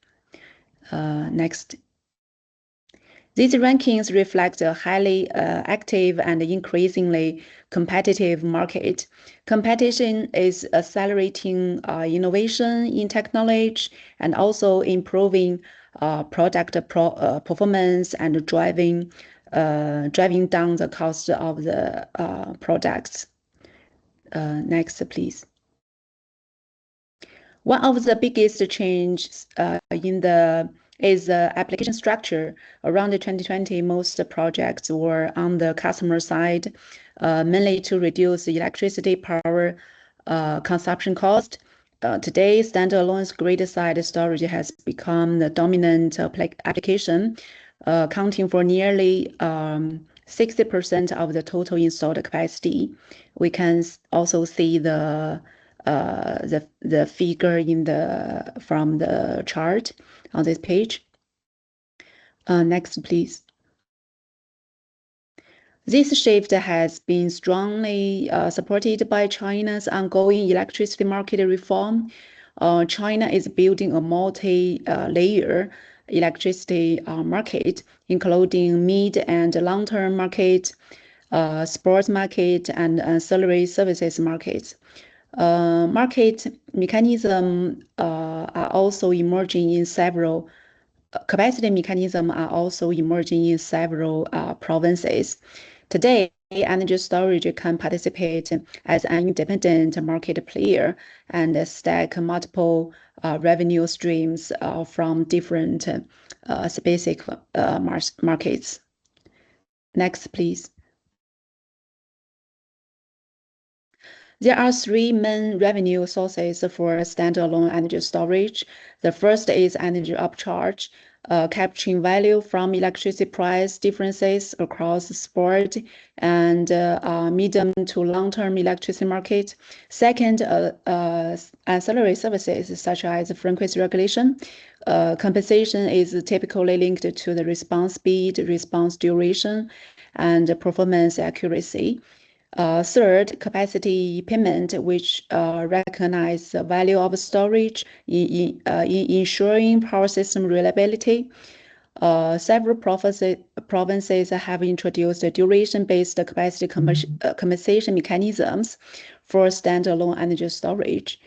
Speaker 5: Next. These rankings reflect a highly active and increasingly competitive market. Competition is accelerating innovation in technology and also improving product performance and driving down the cost of the products. Next, please. One of the biggest changes is the application structure. Around 2020, most projects were on the customer side, mainly to reduce electricity power consumption cost. Today, standalone grid-side storage has become the dominant application, accounting for nearly 60% of the total installed capacity. We can also see the figure from the chart on this page. Next, please. This shift has been strongly supported by China's ongoing electricity market reform. China is building a multi-layer electricity market, including mid and long-term market, sports market, and ancillary services markets. Market mechanisms are also emerging in several. Capacity mechanisms are also emerging in several provinces. Today, energy storage can participate as an independent market player and stack multiple revenue streams from different specific markets. Next, please. There are three main revenue sources for standalone energy storage. The first is energy upcharge, capturing value from electricity price differences across spot and medium to long-term electricity market. Second, ancillary services such as frequency regulation. Compensation is typically linked to the response speed, response duration, and performance accuracy. Third, capacity payment, which recognize the value of storage in ensuring power system reliability. Several provinces have introduced duration-based capacity compensation mechanisms for standalone energy storage.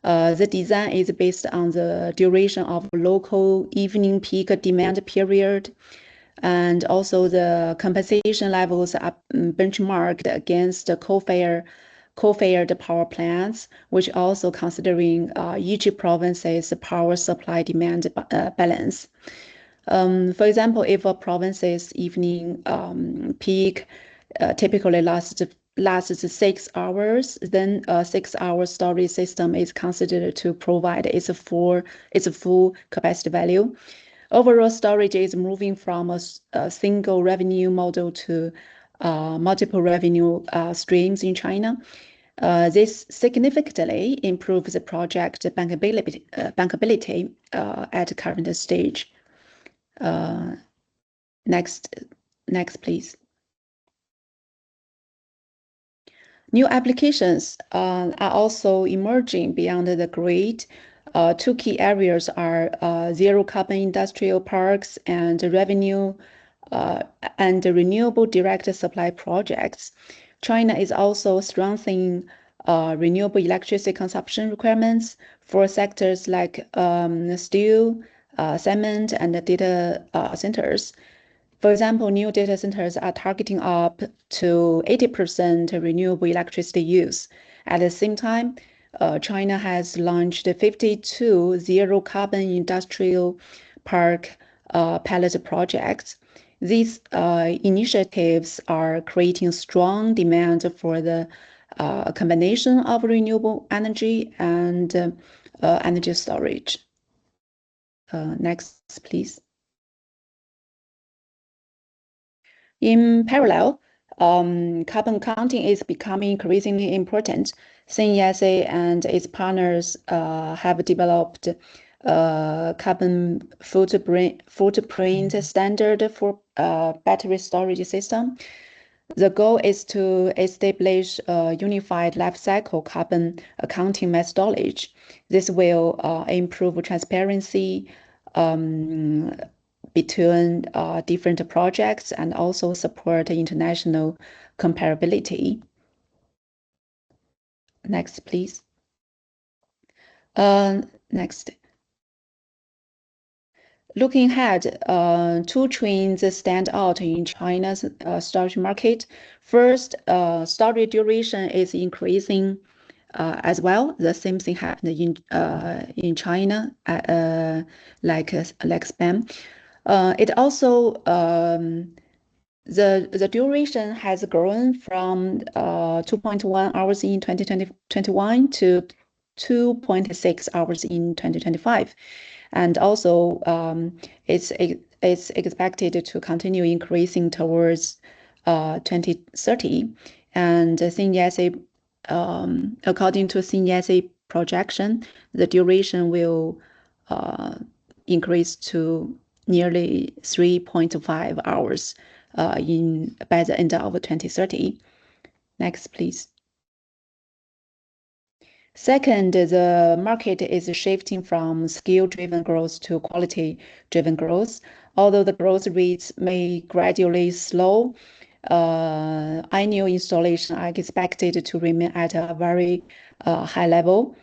Speaker 5: The design is based on the duration of local evening peak demand period, and also the compensation levels are benchmarked against coal-fired power plants, which also considering each province's power supply demand balance. For example, if a province's evening peak typically lasts 6 hours, then a 6-hour storage system is considered to provide its full capacity value. Overall, storage is moving from a single revenue model to multiple revenue streams in China. This significantly improves the project bankability at current stage. Next, please. New applications are also emerging beyond the grid. Two key areas are zero carbon industrial parks and renewable direct supply projects. China is also strengthening renewable electricity consumption requirements for sectors like steel, cement, and data centers. For example, new data centers are targeting up to 80% renewable electricity use. At the same time, China has launched 52 zero carbon industrial park pilot projects. These initiatives are creating strong demand for the combination of renewable energy and energy storage. Next, please. In parallel, carbon counting is becoming increasingly important. CNESA and its partners have developed a carbon footprint standard for battery storage system. The goal is to establish a unified life cycle carbon accounting methodology. This will improve transparency between different projects and also support international comparability. Next, please. Next. Looking ahead, two trends stand out in China's storage market. First, storage duration is increasing as well. The same thing happened in China, like spam. It also the duration has grown from 2.1 hours in 2021 to 2.6 hours in 2025, and also it's expected to continue increasing towards 2030. And CNESA, according to CNESA projection, the duration will increase to nearly 3.5 hours by the end of 2030. Next, please. Second, the market is shifting from skill-driven growth to quality-driven growth. Although the growth rates may gradually slow, annual installations are expected to remain at a very high level.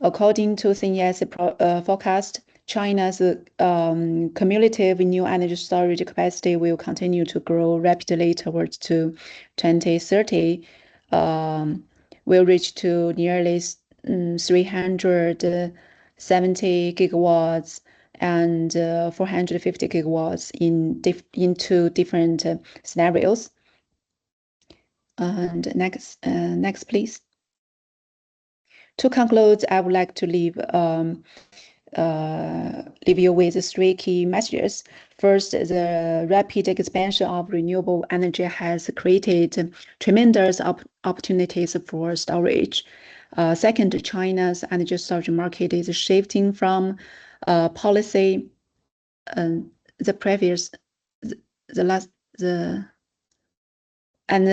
Speaker 5: According to CNESA forecast, China's cumulative new energy storage capacity will continue to grow rapidly towards to 2030, will reach to nearly 370 gigawatts and 450 gigawatts into different scenarios. And next, please. To conclude, I would like to leave you with 3 key messages. First, the rapid expansion of renewable energy has created tremendous opportunities for storage. Second, China's energy storage market is shifting from policy. And the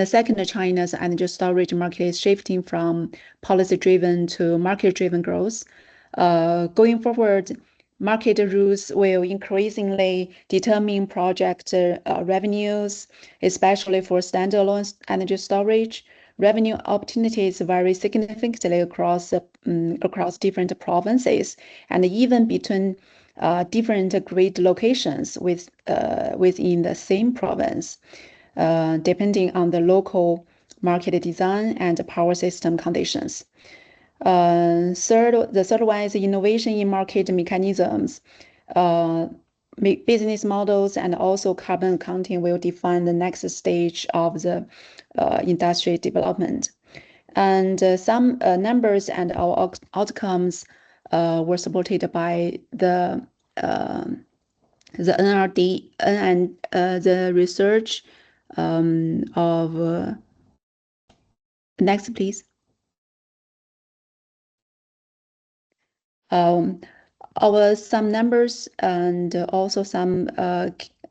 Speaker 5: second, China's energy storage market is shifting from policy-driven to market-driven growth. Going forward, market rules will increasingly determine project revenues, especially for standalone energy storage. Revenue opportunities vary significantly across different provinces and even between different grid locations within the same province, depending on the local market design and power system conditions. The third one is innovation in market mechanisms. Business models and also carbon accounting will define the next stage of the industry development. And some numbers and our outcomes were supported by the NRD and the research of next, please. Some numbers and also some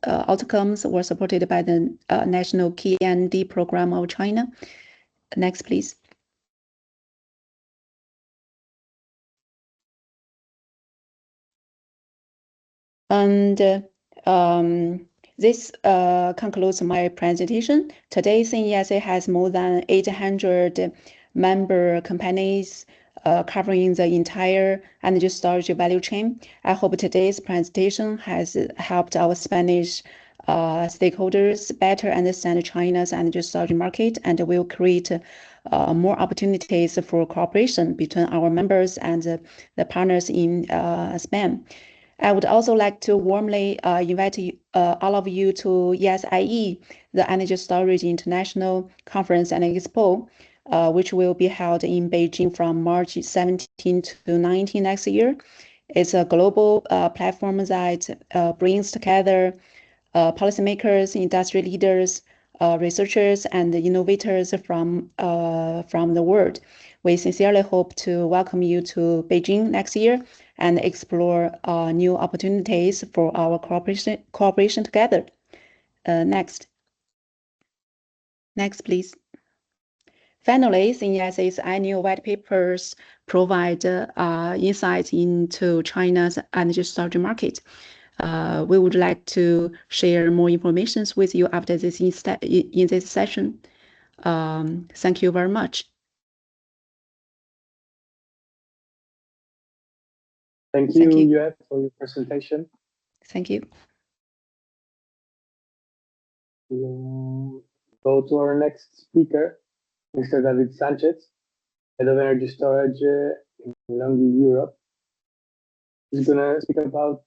Speaker 5: outcomes were supported by the National Key N&D Program of China. Next, please. And this concludes my presentation. Today, CNESA has more than 800 member companies covering the entire energy storage value chain. I hope today's presentation has helped our Spanish stakeholders better understand China's energy storage market and will create more opportunities for cooperation between our members and the partners in Spain. I would also like to warmly invite all of you to ESIE, the Energy Storage International Conference and Expo, which will be held in Beijing from March 17 to 19 next year. It's a global platform that brings together policymakers, industry leaders, researchers, and innovators from the world. We sincerely hope to welcome you to Beijing next year and explore new opportunities for our cooperation together. Next, please. Finally, CNESA's annual white papers provide insights into China's energy storage market. We would like to share more information with you after this in this session. Thank you very much.
Speaker 2: Thank you, Yue, for your presentation.
Speaker 5: Thank you.
Speaker 2: We'll go to our next speaker, Mr. David Sanchez, Head of Energy Storage in Longhi, Europe. He's going to speak about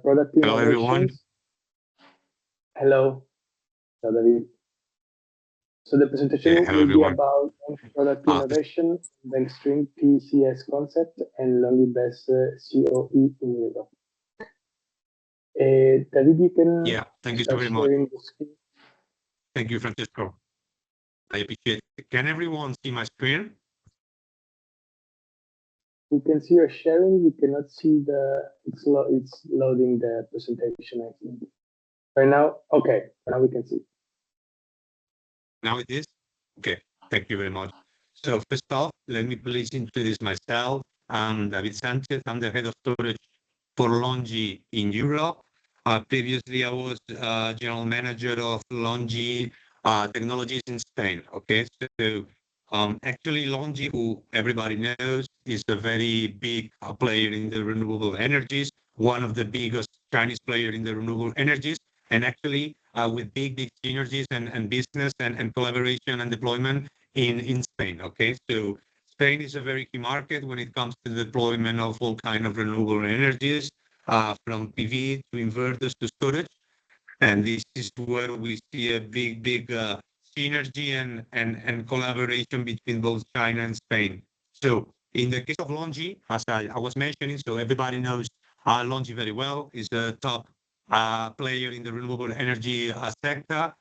Speaker 2: product innovations.
Speaker 6: Hello, everyone.
Speaker 2: Hello, David. So the presentation will be about product innovation, mainstream PCS concept, and Longhi best COE in Europe. David, you can
Speaker 6: thank you so very much. Thank you, Francisco. I appreciate it. Can everyone see my screen?
Speaker 2: We can see your sharing. We cannot see it's loading the presentation, I think. Right now, okay, now we can see.
Speaker 6: Now it is? Okay, thank you very much. So first off, let me please introduce myself. I'm David Sanchez. I'm the head of storage for Longhi in Europe. Previously, I was general manager of Longhi Technologies in Spain. Okay, so actually Longhi, who everybody knows, is a very big player in the renewable energies. one of the biggest Chinese players in the renewable energies, and actually with big synergies and business and collaboration and deployment in Spain. Okay, so Spain is a very key market when it comes to the deployment of all kind of renewable energies, from PV to inverters to storage. And this is where we see a big synergy and collaboration between both China and Spain. So in the case of Longi, as I was mentioning, so everybody knows Longi very well, is a top player in the renewable energy sector.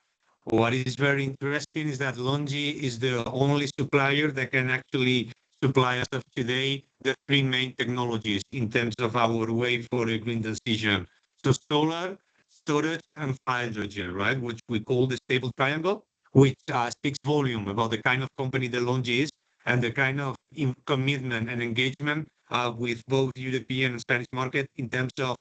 Speaker 6: What is very interesting is that Longi is the only supplier that can actually supply us of today the three main technologies in terms of our way for a green transition. So solar, storage, and hydrogen, right? Which we call the stable triangle, which speaks volume about the kind of company that Longi is and the kind of commitment and engagement with both European and Spanish market in terms of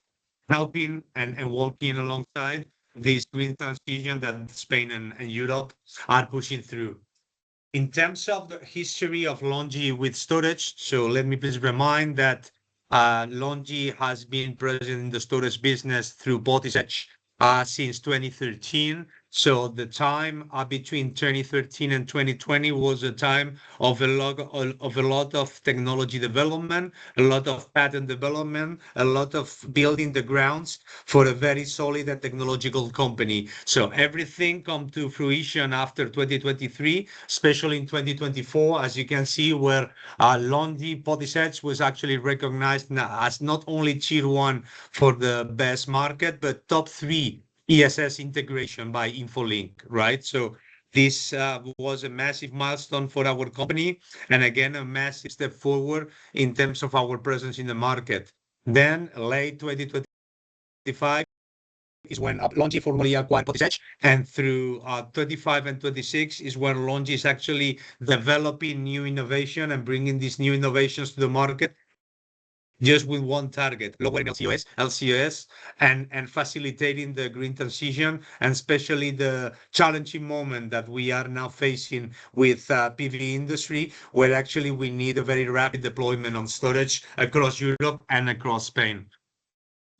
Speaker 6: helping and working alongside this green transition that Spain and Europe are pushing through. In terms of the history of Longi with storage, so let me please remind that Longi has been present in the storage business through Botisech since 2013. So the time between 2013 and 2020 was a time of a lot of technology development, a lot of patent development, a lot of building the grounds for a very solid and technological company. So everything come to fruition after 2023, especially in 2024, as you can see, where Longi Botisech was actually recognized as not only tier one for the best market, but top 3 ESS integration by InfoLink, right? So this was a massive milestone for our company, and again, a massive step forward in terms of our presence in the market. Then, late 2025 is when Longi formally acquired Botisech, and through 25 and 26 is when Longi is actually developing new innovation and bringing these new innovations to the market, just with one target, lowering LCOS, and facilitating the green transition, and especially the challenging moment that we are now facing with PV industry, where actually we need a very rapid deployment on storage across Europe and across Spain.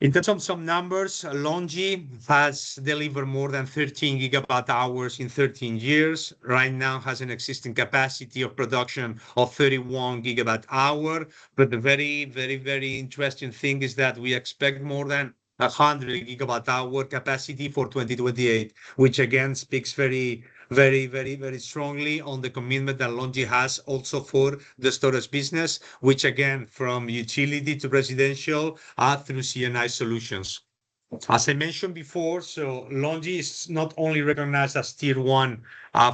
Speaker 6: In terms of some numbers, Longi has delivered more than 13 gigawatt hours in 13 years. Right now has an existing capacity of production of 31 gigawatt hour. But the very interesting thing is that we expect more than 100 gigawatt hour capacity for 2028, which again speaks very strongly on the commitment that Longi has also for the storage business, which again, from utility to residential through CNI solutions. As I mentioned before, so Longi is not only recognized as tier one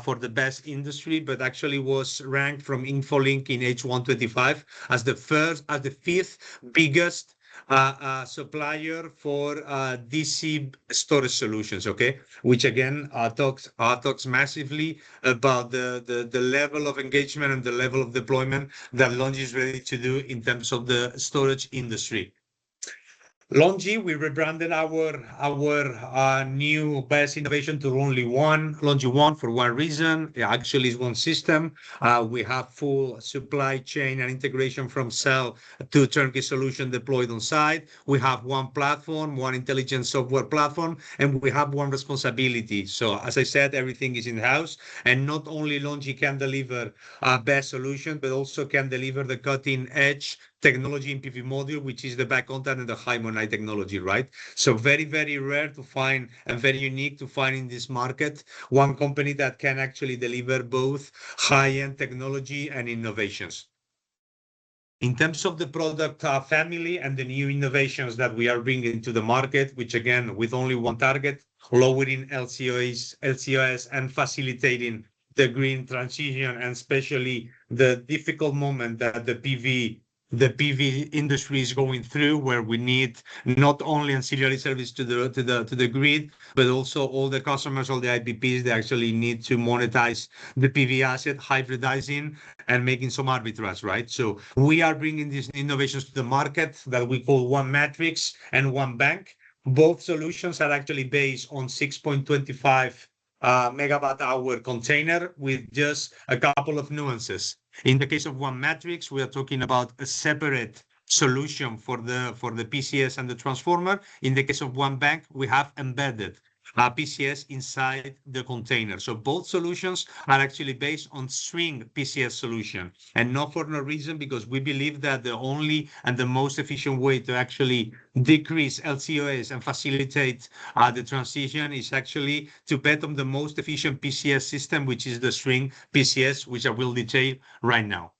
Speaker 6: for the best industry, but actually was ranked from InfoLink in H125 as the fifth biggest supplier for DC storage solutions, okay? Which again talks massively about the level of engagement and the level of deployment that Longi is ready to do in terms of the storage industry. Longi, we rebranded our new best innovation to Longi One for one reason. It actually is one system. We have full supply chain and integration from cell to turnkey solution deployed on site. We have one platform, one intelligent software platform, and we have one responsibility. So as I said, everything is in-house, and not only Longi can deliver a best solution, but also can deliver the cutting edge technology in PV module, which is the back contact and the high monite technology, right? So very rare to find and very unique to find in this market, one company that can actually deliver both high-end technology and innovations. In terms of the product family and the new innovations that we are bringing to the market, which again, with only one target, lowering LCOS and facilitating the green transition, and especially the difficult moment that the PV industry is going through, where we need not only ancillary service to the grid, but also all the customers, all the IPPs, they actually need to monetize the PV asset, hybridizing and making some arbitrage, right? So we are bringing these innovations to the market that we call One Matrix and One Bank. Both solutions are actually based on 6.25 megawatt hour container with just a couple of nuances. In the case of One Matrix, we are talking about a separate solution for the PCS and the transformer. In the case of one bank, we have embedded PCS inside the container. So both solutions are actually based on string PCS solution, and not for no reason, because we believe that the only and the most efficient way to actually decrease LCOS and facilitate the transition is actually to bet on the most efficient PCS system, which is the string PCS, which I will detail right now.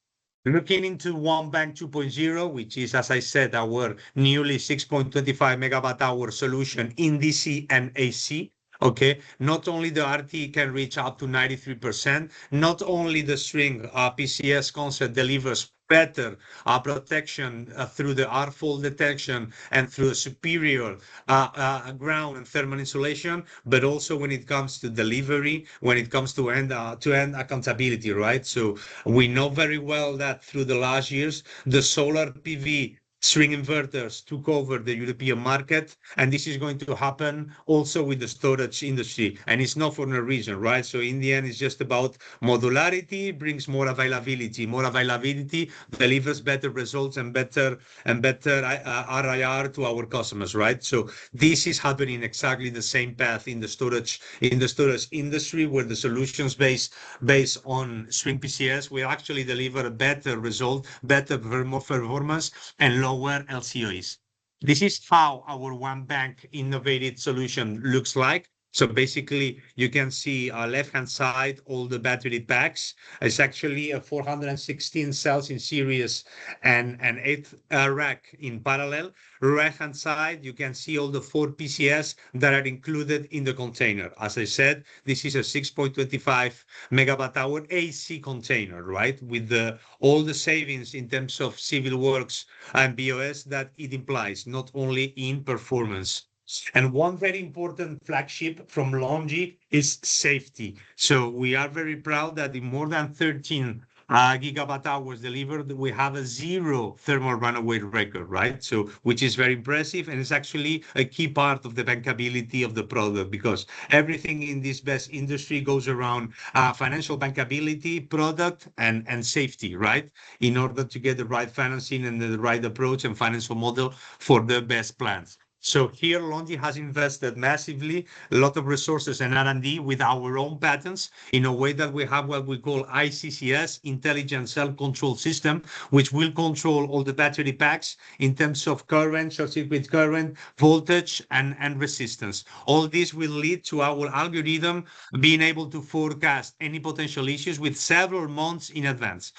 Speaker 6: Looking into One Bank 2.0, which is, as I said, our newly 6.25 megawatt hour solution in DC and AC. Okay, not only the RT can reach up to 93%, not only the string PCS concept delivers better protection through the R-fault detection and through a superior ground and thermal insulation, but also when it comes to delivery, when it comes to end accountability, right? So we know very well that through the last years, the solar PV string inverters took over the European market, and this is going to happen also with the storage industry, and it's not for no reason, right? So in the end, it's just about modularity brings more availability. More availability delivers better results and better RIR to our customers, right? So this is happening exactly the same path in the storage industry, where the solutions based on string PCS will actually deliver a better result, better performance, and lower LCOEs. This is how our One Bank innovative solution looks like. So basically, you can see left-hand side, all the battery packs. It's actually a 416 cells in series and an 8 rack in parallel. Right-hand side, you can see all the 4 PCS that are included in the container. As I said, this is a 6.25 megawatt hour AC container, right? With all the savings in terms of civil works and BOS that it implies, not only in performance. And one very important flagship from LONGi is safety. So we are very proud that in more than 13 gigawatt hours delivered, we have a 0 thermal runaway record, right? So, which is very impressive, and it's actually a key part of the bankability of the product, because everything in this best industry goes around financial bankability, product, and safety, right? In order to get the right financing and the right approach and financial model for the best plans. So here, LONGi has invested massively, a lot of resources and R&D with our own patents, in a way that we have what we call ICCS, Intelligent Cell Control System, which will control all the battery packs in terms of current, short circuit current, voltage, and resistance. All this will lead to our algorithm being able to forecast any potential issues with several months in advance.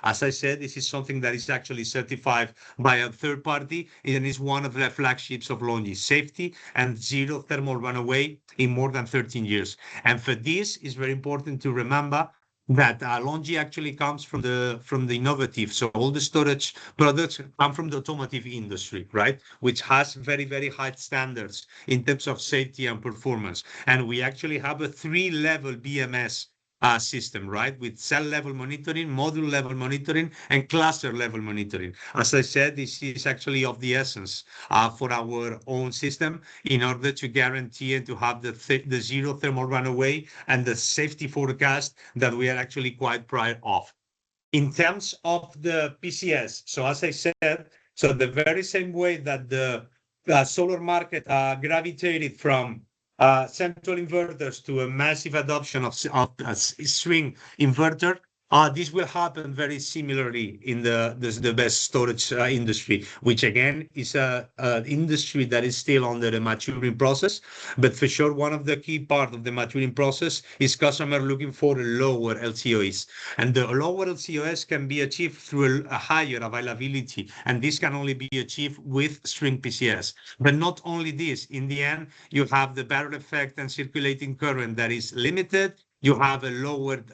Speaker 6: As I said, this is something that is actually certified by a third party, and is one of the flagships of LONGi: safety and 0 thermal runaway in more than 13 years. And for this, it's very important to remember that LONGi actually comes from the innovative. So all the storage products come from the automotive industry, right? Which has very, very high standards in terms of safety and performance. And we actually have a 3-level BMS system, right? With cell level monitoring, module level monitoring, and cluster level monitoring. As I said, this is actually of the essence for our own system, in order to guarantee and to have the 0 thermal runaway and the safety forecast that we are actually quite proud of. In terms of the PCS, so as I said, so the very same way that the solar market gravitated from central inverters to a massive adoption of string inverter, this will happen very similarly in the best storage industry, which again is an industry that is still under the maturing process. But for sure, one of the key part of the maturing process is customer looking for lower LCOEs. And the lower LCOEs can be achieved through a higher availability. And this can only be achieved with string PCS. But not only this, in the end, you have the barrel effect and circulating current that is limited. You have a lower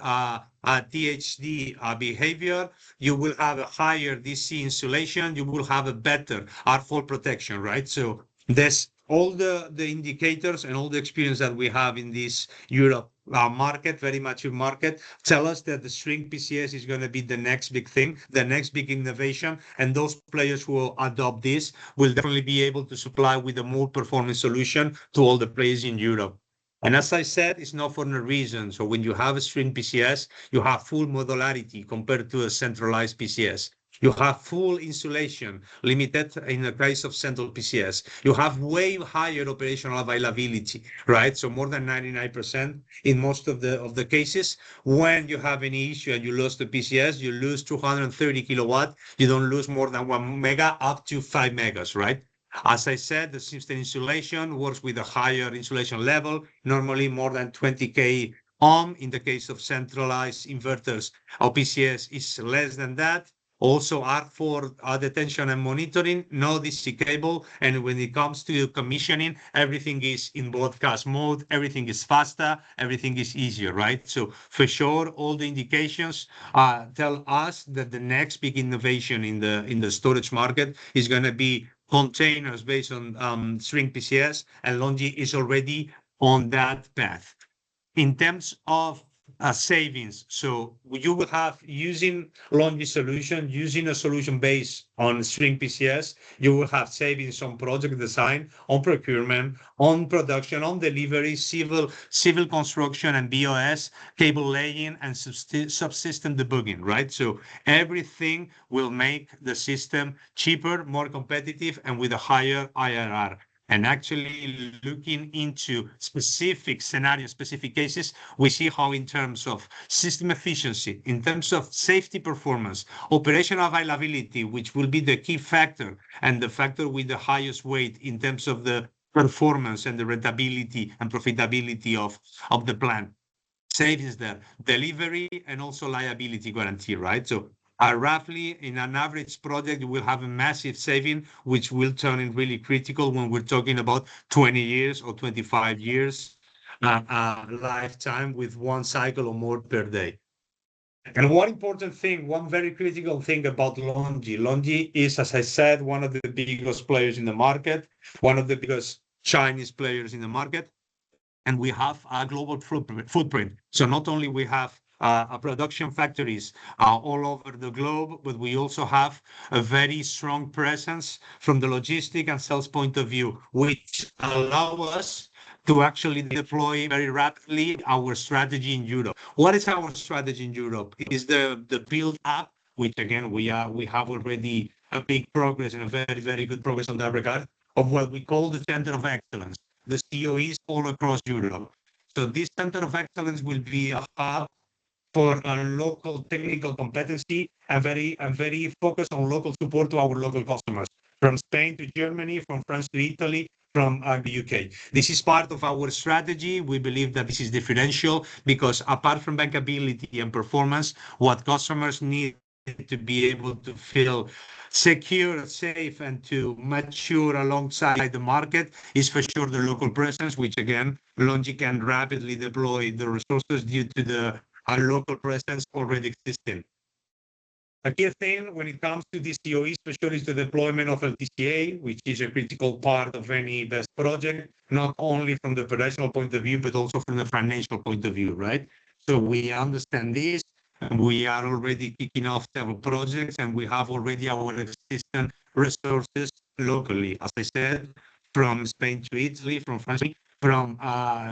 Speaker 6: THD behavior, you will have a higher DC insulation, you will have a better R-fault protection, right? So there's all the indicators and all the experience that we have in this Europe market, very mature market, tell us that the string PCS is going to be the next big thing, the next big innovation, and those players who will adopt this will definitely be able to supply with a more performance solution to all the players in Europe. And as I said, it's not for no reason. So when you have a string PCS, you have full modularity compared to a centralized PCS. You have full insulation, limited in the case of central PCS. You have way higher operational availability, right? So more than 99% in most of the cases. When you have any issue and you lose the PCS, you lose 230 kilowatt. You don't lose more than 1 mega up to 5 megas, right? As I said, the system insulation works with a higher insulation level, normally more than 20K ohm. In the case of centralized inverters, our PCS is less than that. Also R4 detention and monitoring, no DC cable. And when it comes to commissioning, everything is in broadcast mode, everything is faster, everything is easier, right? So for sure, all the indications tell us that the next big innovation in the storage market is going to be containers based on string PCS, and LONGi is already on that path. In terms of savings, so you will have, using LONGi solution, using a solution based on string PCS, you will have savings on project design, on procurement, on production, on delivery, civil construction and BOS, cable laying, and subsystem debugging, right? So everything will make the system cheaper, more competitive, and with a higher IRR. And actually looking into specific scenarios, specific cases, we see how in terms of system efficiency, in terms of safety performance, operational availability, which will be the key factor and the factor with the highest weight in terms of the performance and the rentability and profitability of the plant. Savings there, delivery, and also liability guarantee, right? So roughly in an average project, you will have a massive saving, which will turn in really critical when we're talking about 20 years or 25 years lifetime with one cycle or more per day. And one important thing, one very critical thing about LONGi. LONGi is, as I said, one of the biggest players in the market, one of the biggest Chinese players in the market. And we have a global footprint. So not only we have production factories all over the globe, but we also have a very strong presence from the logistic and sales point of view, which allow us to actually deploy very rapidly our strategy in Europe. What is our strategy in Europe? It is the build up, which again, we have already a big progress and a very, very good progress on that regard, of what we call the Center of Excellence, the COEs all across Europe. So this Center of Excellence will be a hub for a local technical competency and very focused on local support to our local customers, from Spain to Germany, from France to Italy, from the UK. This is part of our strategy. We believe that this is differential because apart from bankability and performance, what customers need to be able to feel secure, safe, and to mature alongside the market is for sure the local presence, which again, LONGi can rapidly deploy the resources due to the local presence already existing. A key thing when it comes to this COE, for sure, is the deployment of LTCA, which is a critical part of any best project, not only from the operational point of view, but also from the financial point of view, right? So we understand this. We are already kicking off several projects, and we have already our existing resources locally, as I said, from Spain to Italy, from France, from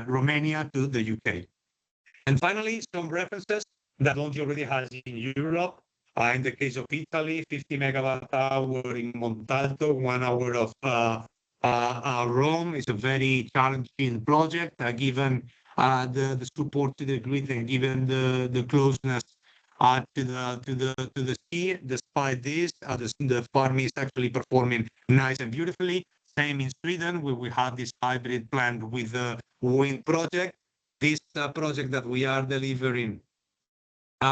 Speaker 6: Romania to the UK. And finally, some references that LONGi already has in Europe. In the case of Italy, 50 megawatt hour in Montalto, 1 hour of Rome is a very challenging project, given the support to the grid and given the closeness to the sea. Despite this, the farm is actually performing nice and beautifully. Same in Sweden, where we have this hybrid plant with the wind project. This project that we are delivering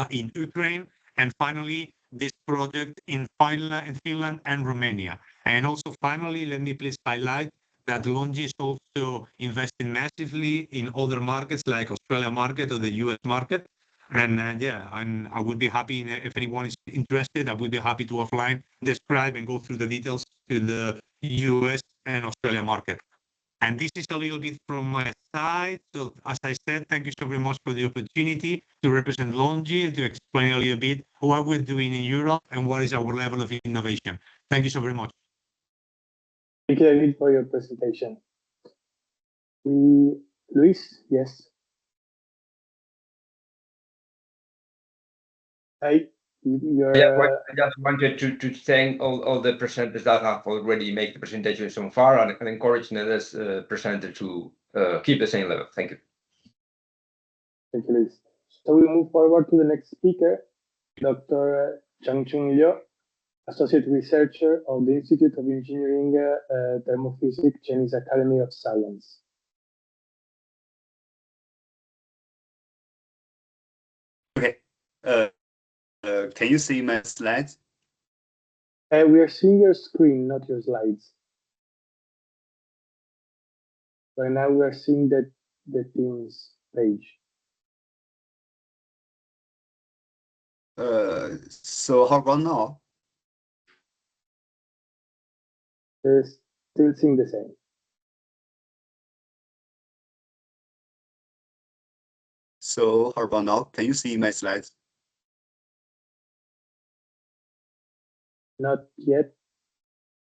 Speaker 6: in Ukraine, and finally this project in Finland and Romania. And also finally, let me please highlight that LONGi is also investing massively in other markets like Australia market or the US market. And I would be happy if anyone is interested. I would be happy to offline describe and go through the details to the US and Australia market. And this is a little bit from my side. So as I said, thank you so very much for the opportunity to represent LONGi and to explain a little bit what we're doing in Europe and what is our level of innovation. Thank you so very much.
Speaker 2: Thank you, David, for your presentation. Luis, yes. Hi,
Speaker 1: I just wanted to thank all the presenters that have already made the presentation so far and encourage the next presenter to keep the same level. Thank you.
Speaker 2: Thank you, Luis. So we move forward to the next speaker, Dr. Changchun Liu, Associate Researcher of the Institute of Engineering, Thermophysics, Chinese Academy of Science.
Speaker 7: Okay. Can you see my slides?
Speaker 2: We are seeing your screen, not your slides. Right now we are seeing the Teams page.
Speaker 7: So how about now?
Speaker 2: Still seeing the same.
Speaker 7: So how about now? Can you see my slides?
Speaker 2: Not yet.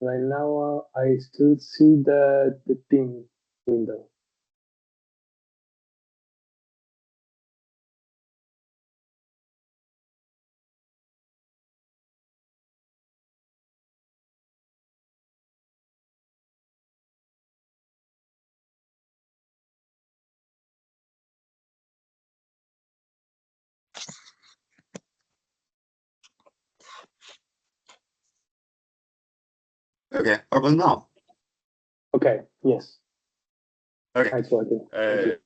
Speaker 2: Right now, I still see the Teams window.
Speaker 7: Okay, how about now?
Speaker 2: Okay, yes.
Speaker 7: Okay.
Speaker 2: It's working. Thank you.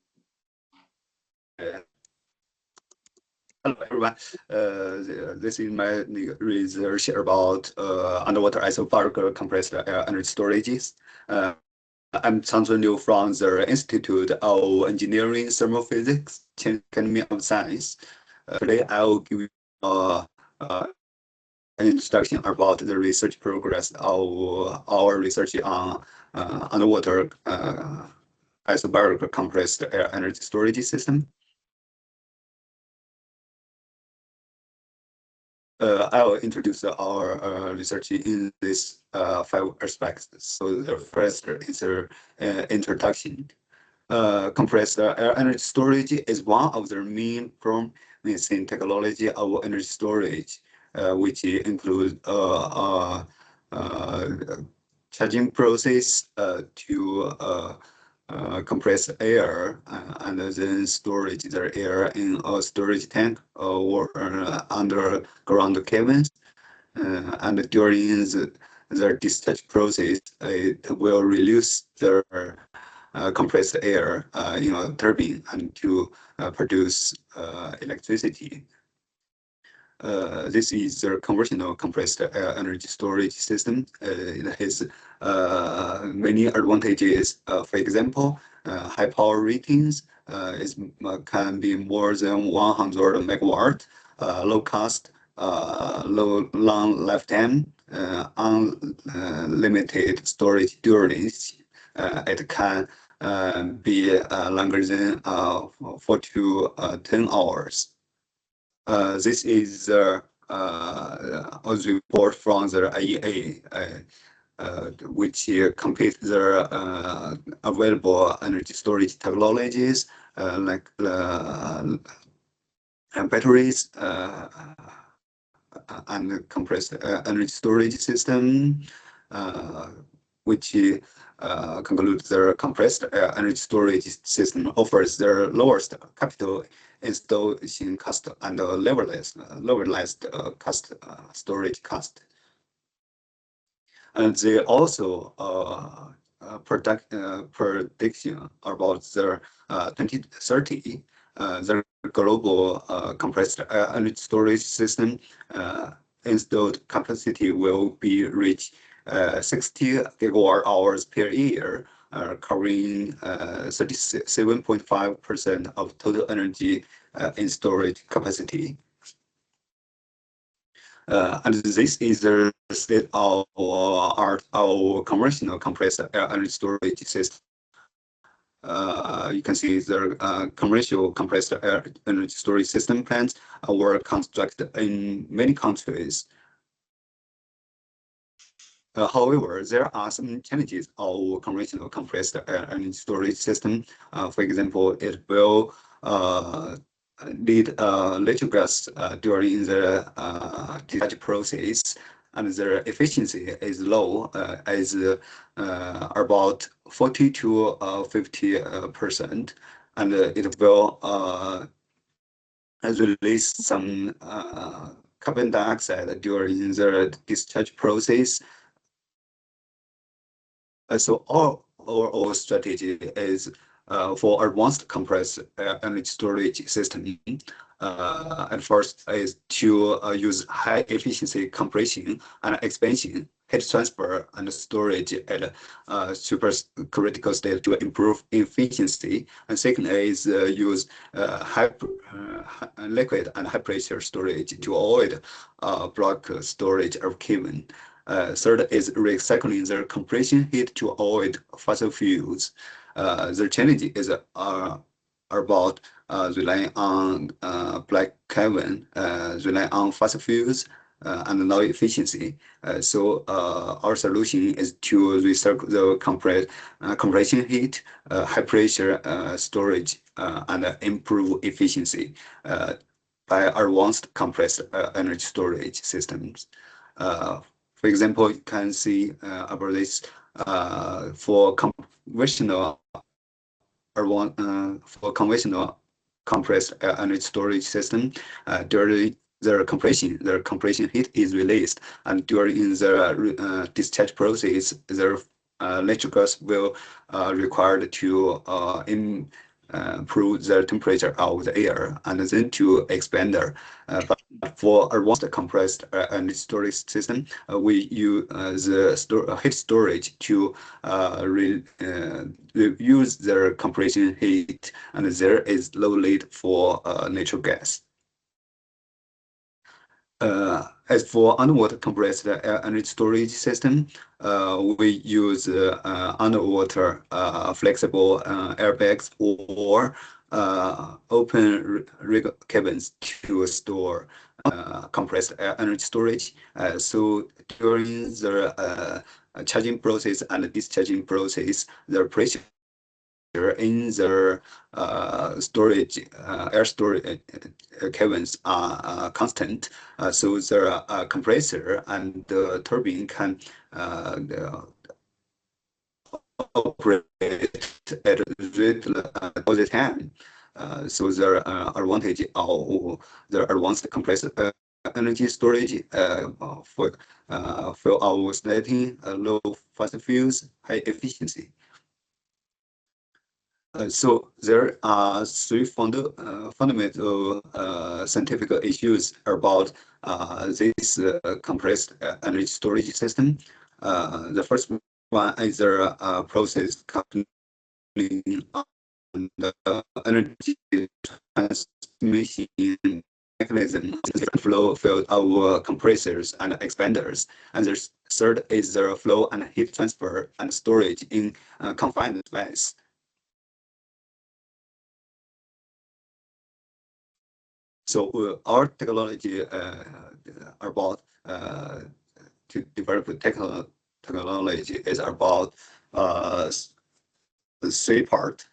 Speaker 7: Hello everyone. This is my research about underwater isobaric compressed air energy storages. I'm Changchun Liu from the Institute of Engineering Thermophysics, Chinese Academy of Science. Today I will give you an introduction about the research progress of our research on underwater isobaric compressed air energy storage system. I will introduce our research in these 5 aspects. So the first is the introduction. Compressed air energy storage is one of the main promising technology of energy storage, which includes charging process to compress air and then storage the air in a storage tank or underground caverns. And during the discharge process, it will release the compressed air in a turbine and to produce electricity. This is the conventional compressed air energy storage system. It has many advantages. For example, high power ratings can be more than 100 megawatt, low cost, long lifetime, unlimited storage duration. It can be longer than 4 to 10 hours. This is a report from the IEA, which compares the available energy storage technologies like batteries and compressed energy storage system, which concludes the compressed energy storage system offers the lowest capital installation cost and levelized cost storage cost. And they also prediction about the 2030 the global compressed energy storage system installed capacity will be reached 60 gigawatt hours per year, covering 37.5% of total energy in storage capacity. And this is the state of our conventional compressed air energy storage system. You can see the commercial compressed air energy storage system plants were constructed in many countries. However, there are some challenges of conventional compressed air energy storage system. For example, it will lead natural gas during the discharge process, and their efficiency is low, as about 40 to 50%, and it will release some carbon dioxide during the discharge process. So our overall strategy is for advanced compressed energy storage system. At first is to use high efficiency compression and expansion, heat transfer and storage at supercritical state to improve efficiency. And second is use liquid and high pressure storage to avoid block storage of cavern. Third is recycling the compression heat to avoid fossil fuels. The challenge is about relying on black carbon, relying on fossil fuels, and low efficiency. So our solution is to recycle the compression heat, high pressure storage, and improve efficiency by advanced compressed energy storage systems. For example, you can see about this for conventional compressed energy storage system. During the compression heat is released, and during the discharge process, the natural gas will required to improve the temperature of the air and then to expand there. But for advanced compressed energy storage system, we use the heat storage to reuse their compression heat, and there is low need for natural gas. As for underwater compressed energy storage system, we use underwater flexible airbags or open rig cabins to store compressed energy storage. So during the charging process and discharging process, the pressure in the storage air storage cabins are constant, so the compressor and the turbine can operate at all the time. So the advantage of the advanced compressed energy storage for our setting, low fossil fuels, high efficiency. So there are three fundamental scientific issues about this compressed energy storage system. The first one is the process coupling on the energy transmission mechanism, flow field of compressors and expanders. And the third is the flow and heat transfer and storage in confined space. So our technology about to develop technology is about three parts.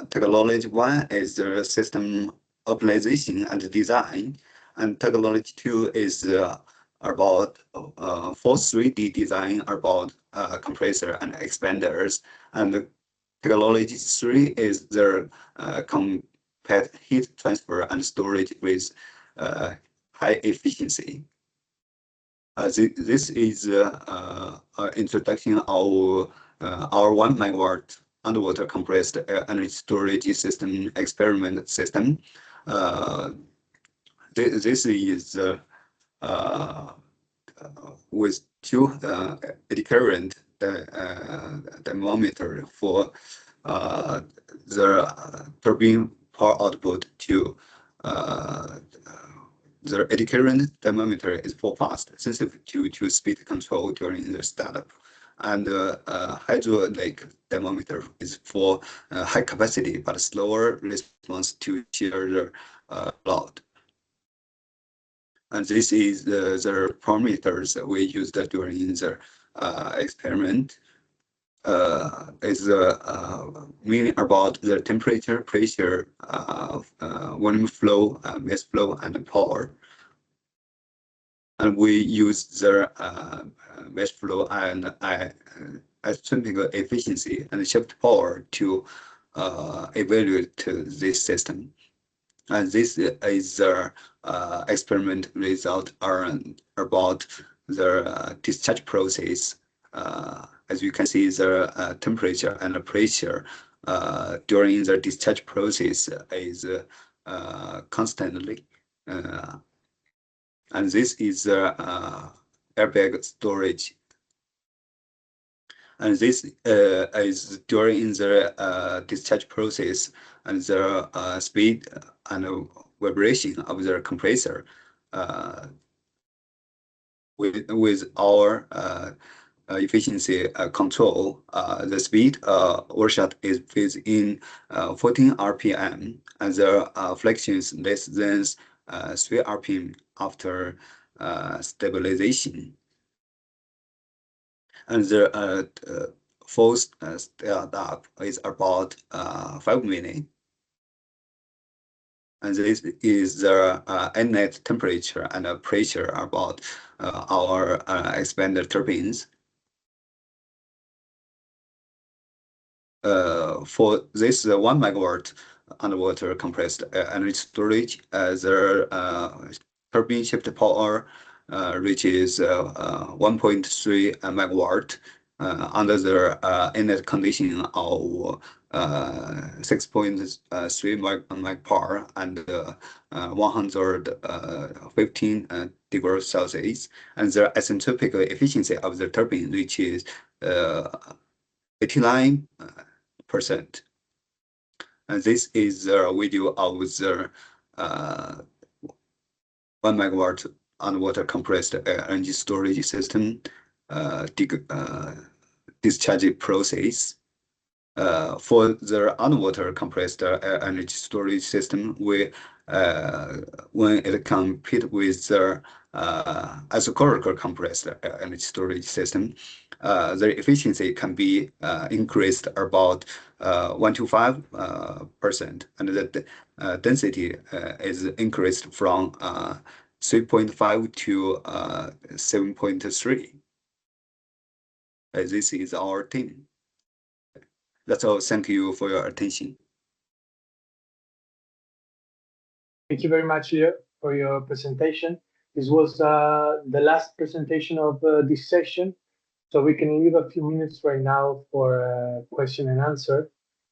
Speaker 7: Technology one is the system optimization and design, and technology two is about for 3D design about compressor and expanders, and technology three is the compact heat transfer and storage with high efficiency. This is introduction of our 1 megawatt underwater compressed energy storage system experiment system. This is with two eddy current thermometer for the turbine power output to the eddy current thermometer is for fast, sensitive to speed control during the startup. And hydraulic thermometer is for high capacity but slower response to shear load. And this is the parameters that we used during the experiment. is meaning about the temperature, pressure, volume flow, mass flow, and power. And we use the mass flow and astronomical efficiency and shift power to evaluate this system. And this is the experiment result are about the discharge process. As you can see, the temperature and the pressure during the discharge process is constantly. And this is the airbag storage. And this is during the discharge process, and the speed and vibration of the compressor with our efficiency control, the speed overshot is within 14 RPM, and the flexions less than 3 RPM after stabilization. And the force startup is about 5 minutes. And this is the net temperature and pressure about our expanded turbines. For this 1 megawatt underwater compressed energy storage, the turbine shift power reaches 1.3 megawatt under the inlet condition of 6.3 megapar and 115 degrees Celsius, and the isentropic efficiency of the turbine reaches 89%. And this is the video of the 1 megawatt underwater compressed energy storage system discharge process. For the underwater compressed energy storage system, we when it compete with the isochoric compressed energy storage system, the efficiency can be increased about 1 to 5%, and the density is increased from 3.5 to 7.3. This is our team. That's all. Thank you for your attention.
Speaker 2: Thank you very much, Leo, for your presentation. This was the last presentation of this session, so we can leave a few minutes right now for question and answer.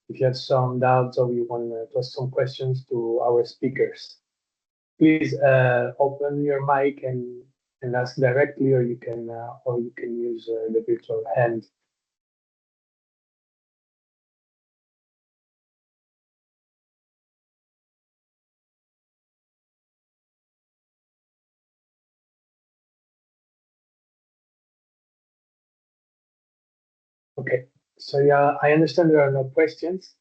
Speaker 2: If you have some doubts or you want to ask some questions to our speakers, please open your mic and ask directly, or you can use the virtual hand. Okay, so yeah, I understand there are no questions.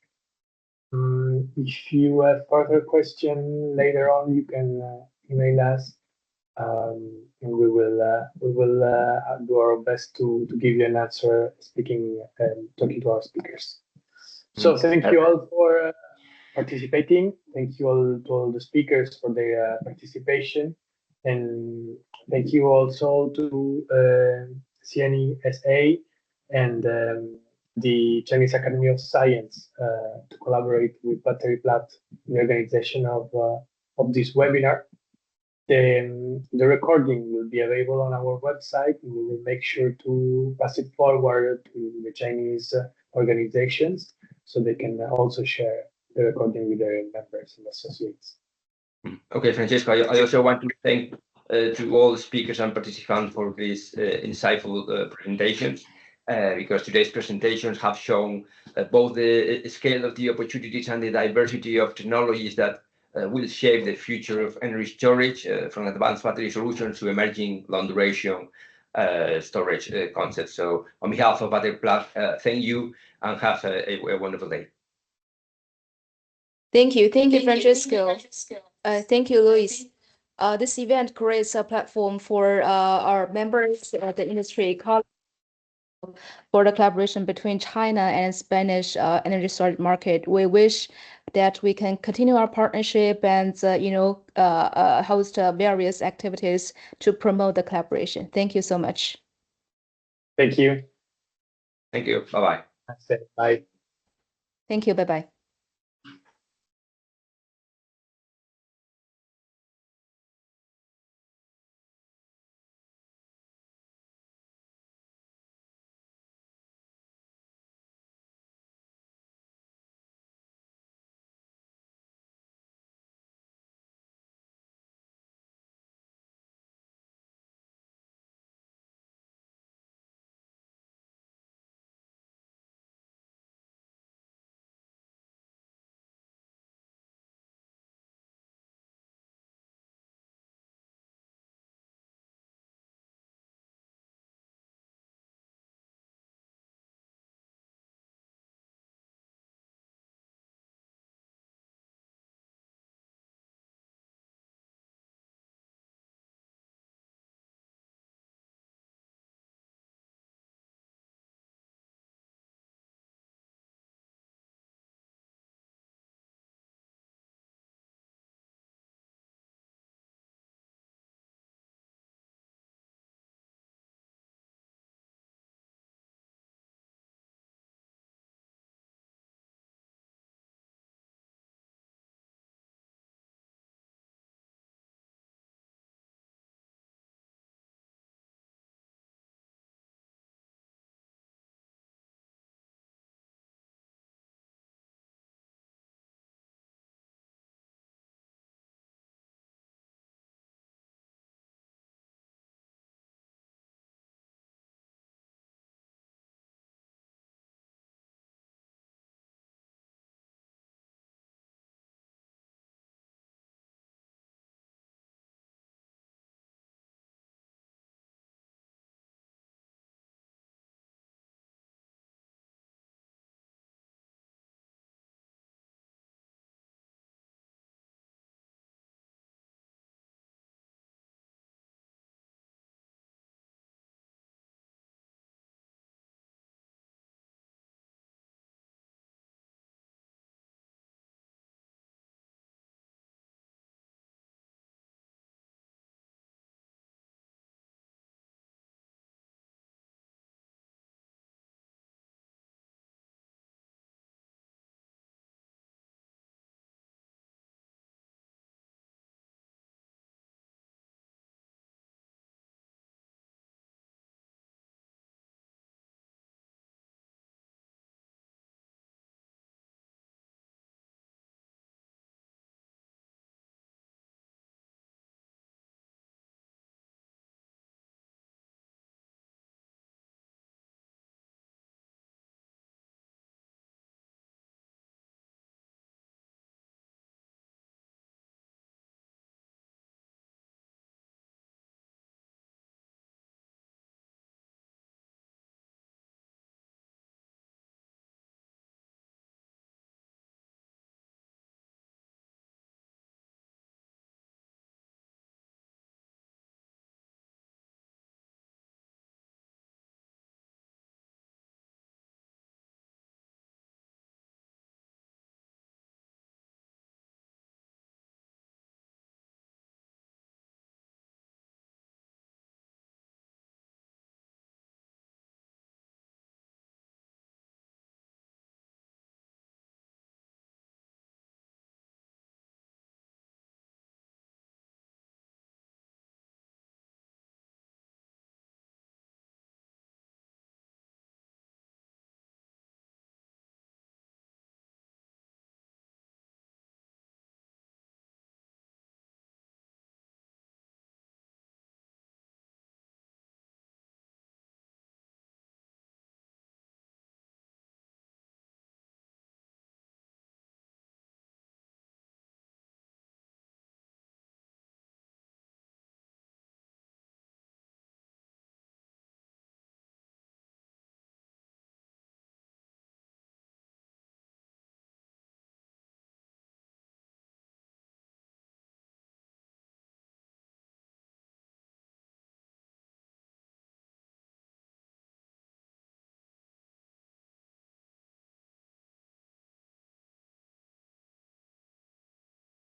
Speaker 2: If you have further question later on, you can email us, and we will do our best to give you an answer, speaking and talking to our speakers. So thank you all for participating. Thank you all to all the speakers for their participation, and thank you also to CNESA and the Chinese Academy of Science to collaborate with BatteryPlat in the organization of this webinar. The recording will be available on our website, and we will make sure to pass it forward to the Chinese organizations so they can also share the recording with their members and associates.
Speaker 1: Okay, Francesco, I also want to thank to all the speakers and participants for these insightful presentations, because today's presentations have shown both the scale of the opportunities and the diversity of technologies that will shape the future of energy storage, from advanced battery solutions to emerging long duration storage concepts. So on behalf of BatteryPlat, thank you and have a wonderful day.
Speaker 4: Thank you, Francesco. Thank you, Luis. This event creates a platform for our members, the industry colleagues, for the collaboration between China and Spanish energy storage market. We wish that we can continue our partnership and host various activities to promote the collaboration. Thank you so much.
Speaker 2: Thank you.
Speaker 1: Thank you. Bye-bye.
Speaker 2: Bye.
Speaker 4: Thank you. Bye-bye.